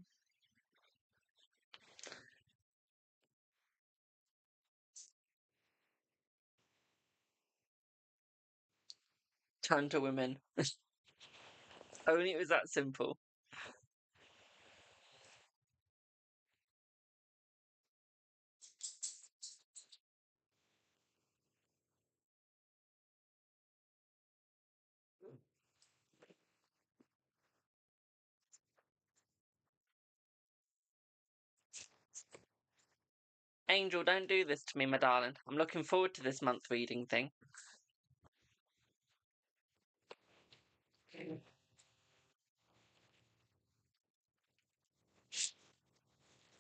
S1: Turn to women. Only it was that simple. Angel, don't do this to me, my darling. I'm looking forward to this month reading thing.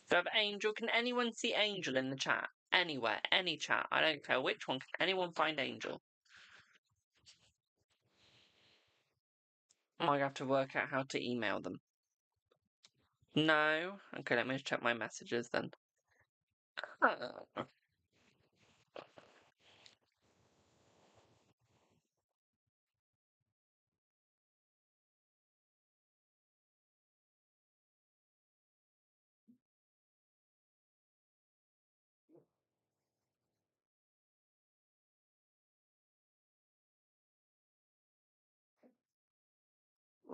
S1: So have Angel. Can anyone see Angel in the chat? Anywhere, any chat. I don't care which one. Can anyone find Angel? I have to work out how to email them. No? Okay, let me just check my messages then.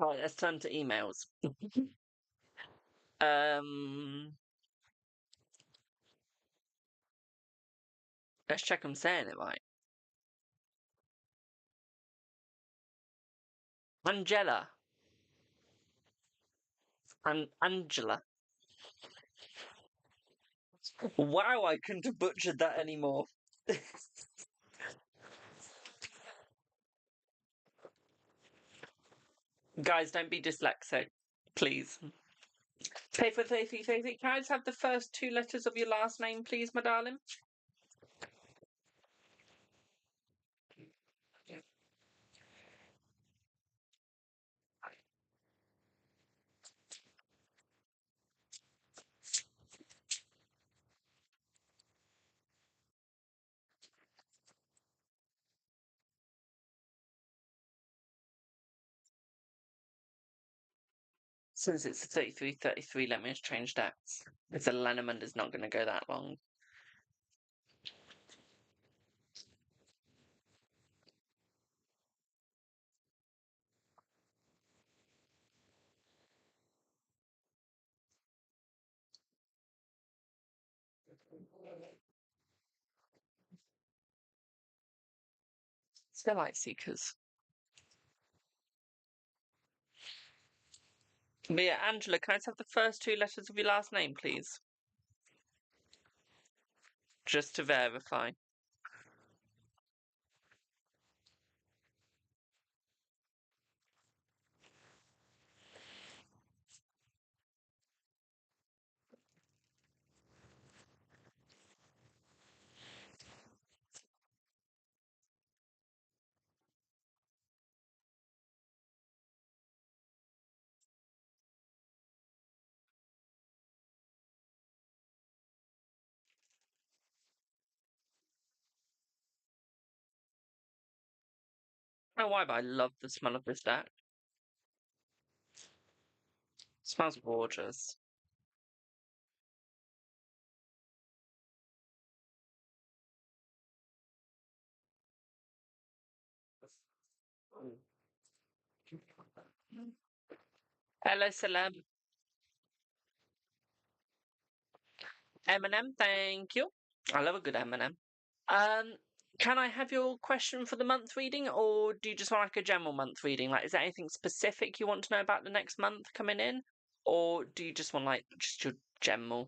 S1: Right, let's turn to emails. Let's check I'm saying it right. Angela. Angela. Wow, I couldn't have butchered that anymore. Guys, don't be dyslexic, please. Paper 3333, can I just have the first two letters of your last name, please, my darling? Since it's 3333, let me just change that. Because the Lanneman is not going to go that long. They're light seekers. But yeah, Angela, can I just have the first two letters of your last name, please? Just to verify. I don't know why, but I love the smell of this deck. It smells gorgeous. Hello, celeb. M&M, thank you. I love a good M&M. Can I have your question for the month reading, or do you just want like a general month reading? Like, is there anything specific you want to know about the next month coming in, or do you just want like just your general?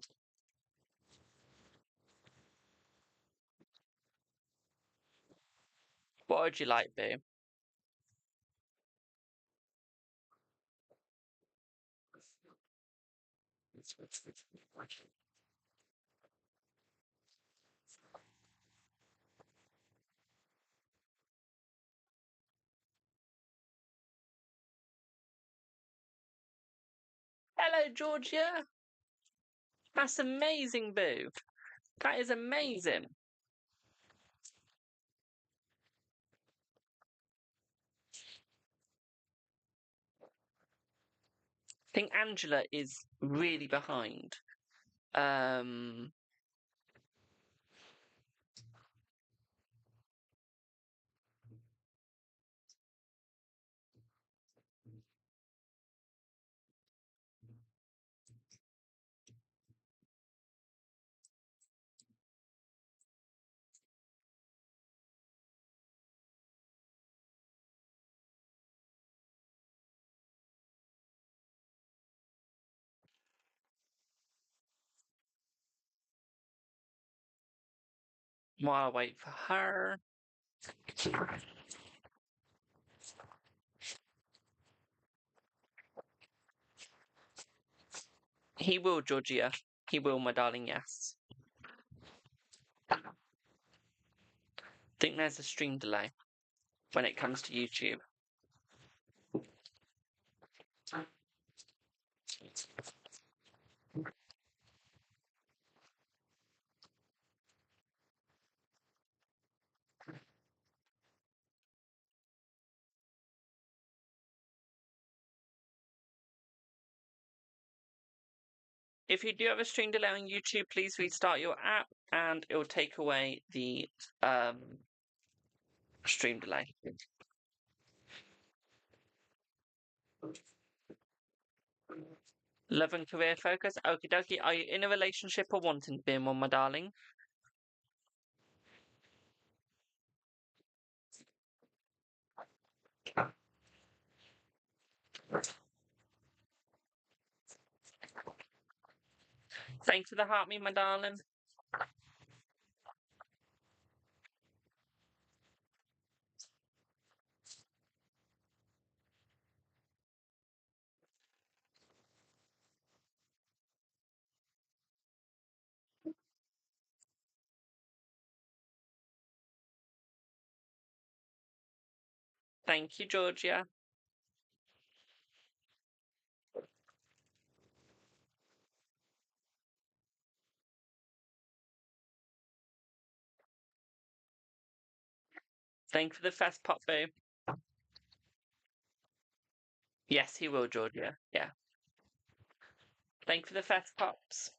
S1: What would you like, Boo? Hello, Georgia. That's amazing, Boo. That is amazing. I think Angela is really behind. While I wait for her. He will, Georgia. He will, my darling, yes. I think there's a stream delay when it comes to YouTube. If you do have a stream delay on YouTube, please restart your app and it will take away the stream delay. Love and career focus. Okie dokie. Are you in a relationship or wanting to be in one, my darling? Thanks for the heart, me, my darling. Thank you, Georgia. Thank you for the fast pop, boo. Yes, he will, Georgia. Yeah. Thank you for the fast pops.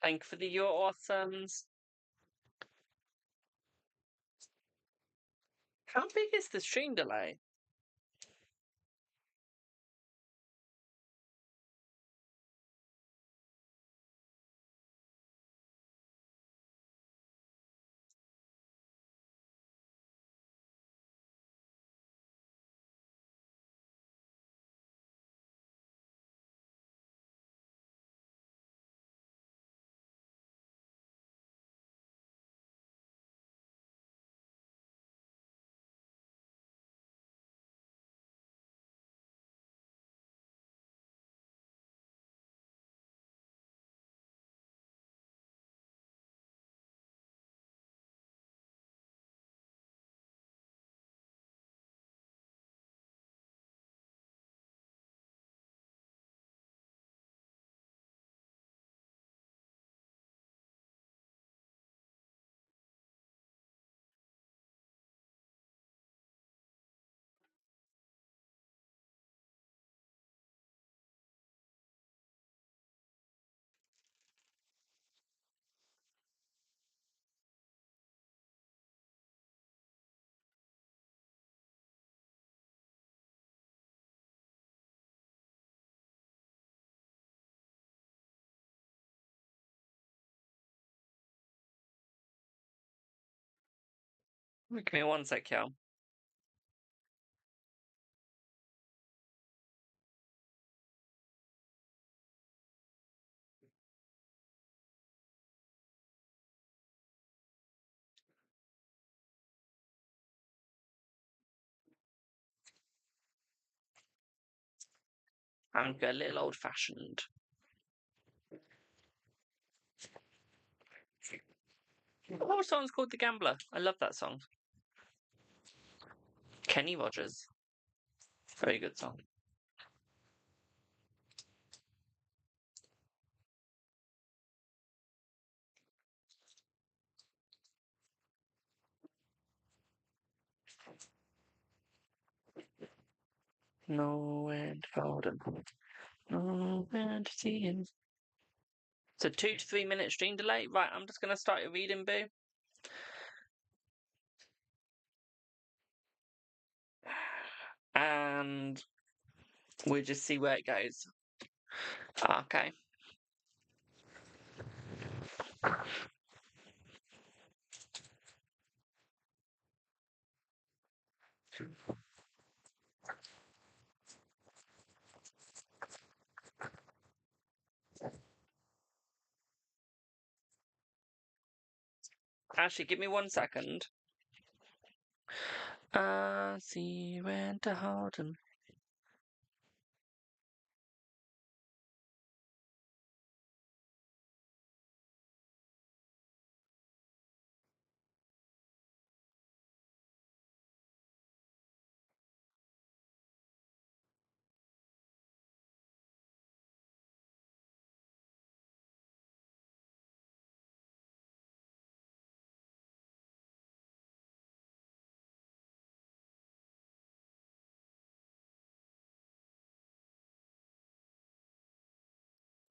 S1: Thank you for the you're awesomes. How big is the stream delay? Give me one sec, y'all. I'm a little old-fashioned. The whole song's called The Gambler. I love that song. Kenny Rogers. Very good song. Nowhere to fold him. Nowhere to see him. It's a 2 to 3 minute stream delay. Right, I'm just going to start your reading, boo. And we'll just see where it goes. Okay. Actually, give me 1 second. See when to hold him.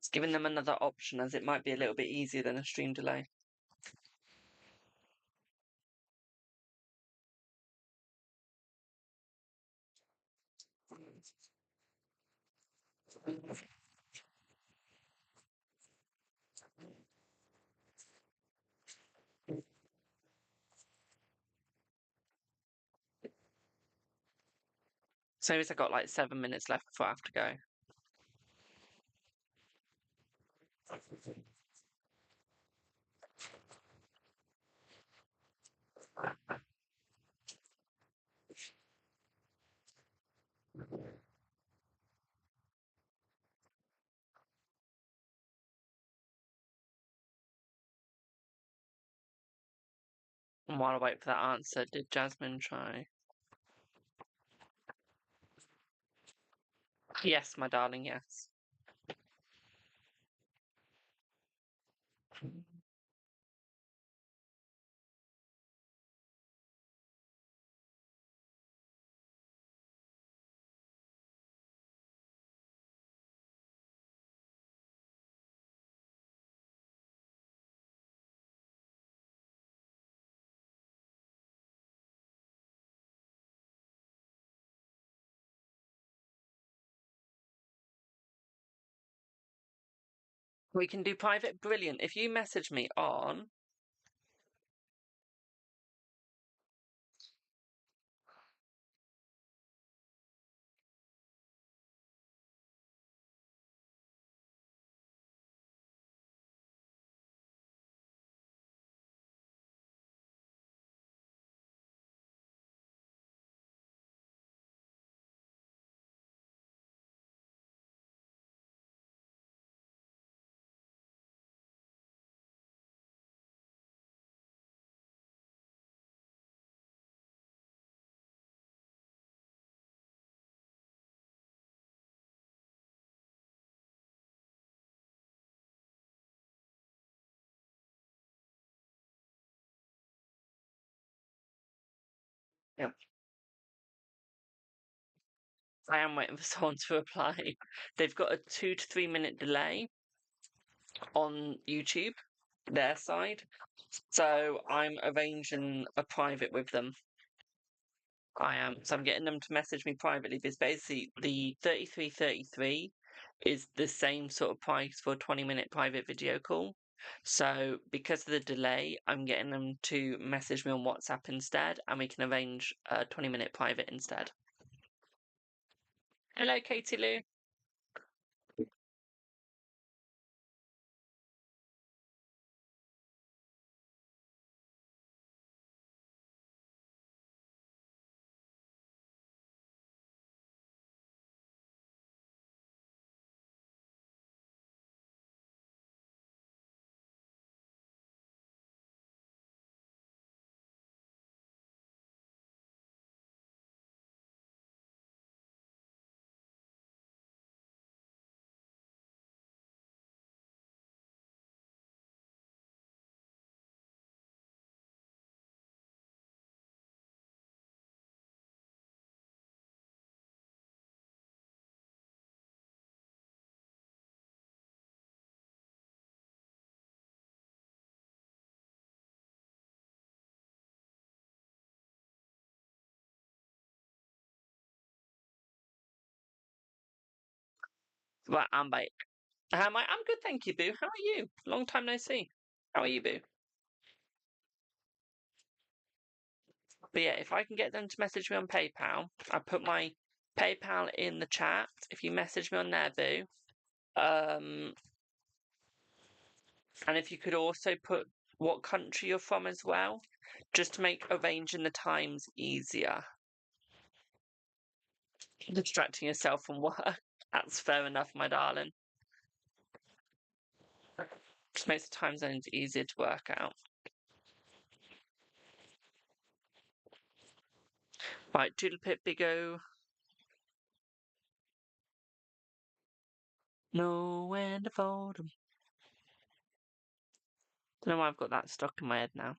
S1: It's giving them another option as it might be a little bit easier than a stream delay. So I've got like 7 minutes left before I have to go. And while I wait for that answer, did Jasmine try? Yes, my darling, yes. We can do private. Brilliant. If you message me on Yep. I am waiting for someone to reply. They've got a 2 to 3 minute delay on YouTube, their side. So I'm arranging a private with them. I am. So I'm getting them to message me privately because basically the 33.33 is the same sort of price for a 20-minute private video call. So because of the delay, I'm getting them to message me on WhatsApp instead, and we can arrange a 20-minute private instead. Hello, Katie Lou. Right, I'm back. I'm good, thank you, Boo. How are you? Long time no see. How are you, Boo? But yeah, if I can get them to message me on PayPal, I put my PayPal in the chat. If you message me on there, Boo. And if you could also put what country you're from as well, just to make arranging the times easier. Distracting yourself from work. That's fair enough, my darling. Just makes the time zones easier to work out. Right, Doodle Pip Big O. Know when to fold 'em. Don't know why I've got that stuck in my head now.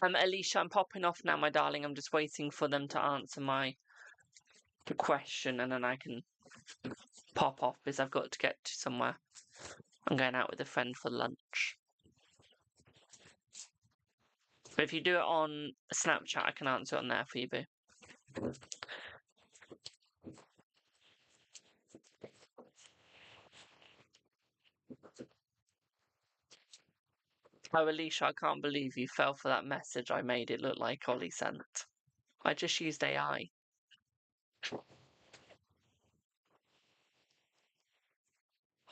S1: Alicia, I'm popping off now, my darling. I'm just waiting for them to answer my question, and then I can pop off because I've got to get to somewhere. I'm going out with a friend for lunch. But if you do it on Snapchat, I can answer it on there for you, Boo. Oh, Alicia, I can't believe you fell for that message I made it look like Ollie sent. I just used AI.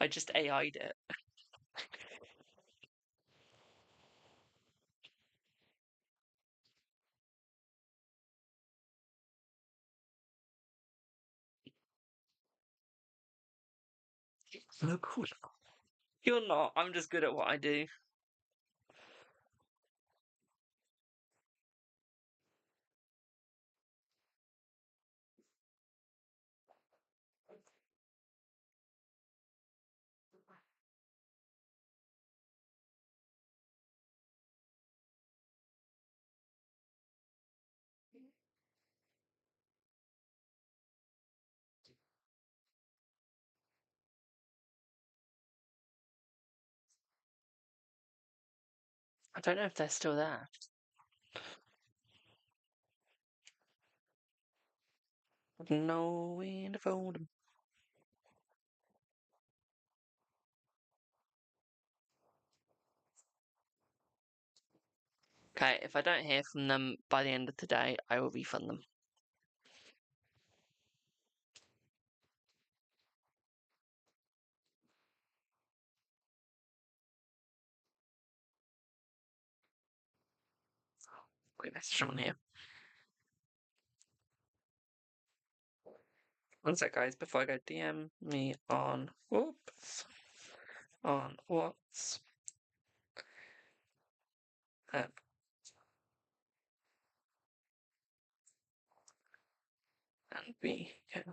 S1: I just AI'd it. No, cool. You're not. I'm just good at what I do. I don't know if they're still there. No way to fold 'em. Okay, if I don't hear from them by the end of today, I will refund them. Quick message on here. One sec, guys, before I go, DM me on whoops on what's and we can.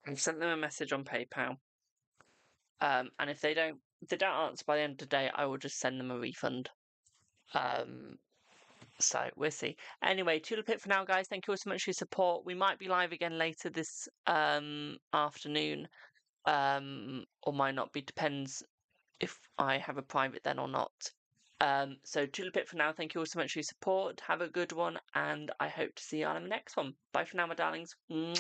S1: I've sent them a message on PayPal. And if they don't answer by the end of the day, I will just send them a refund. So we'll see. Anyway, Tulip Pit for now, guys. Thank you all so much for your support. We might be live again later this afternoon, or might not be. Depends if I have a private then or not. So Tulip Pit for now. Thank you all so much for your support. Have a good one, and I hope to see you on the next one. Bye for now, my darlings.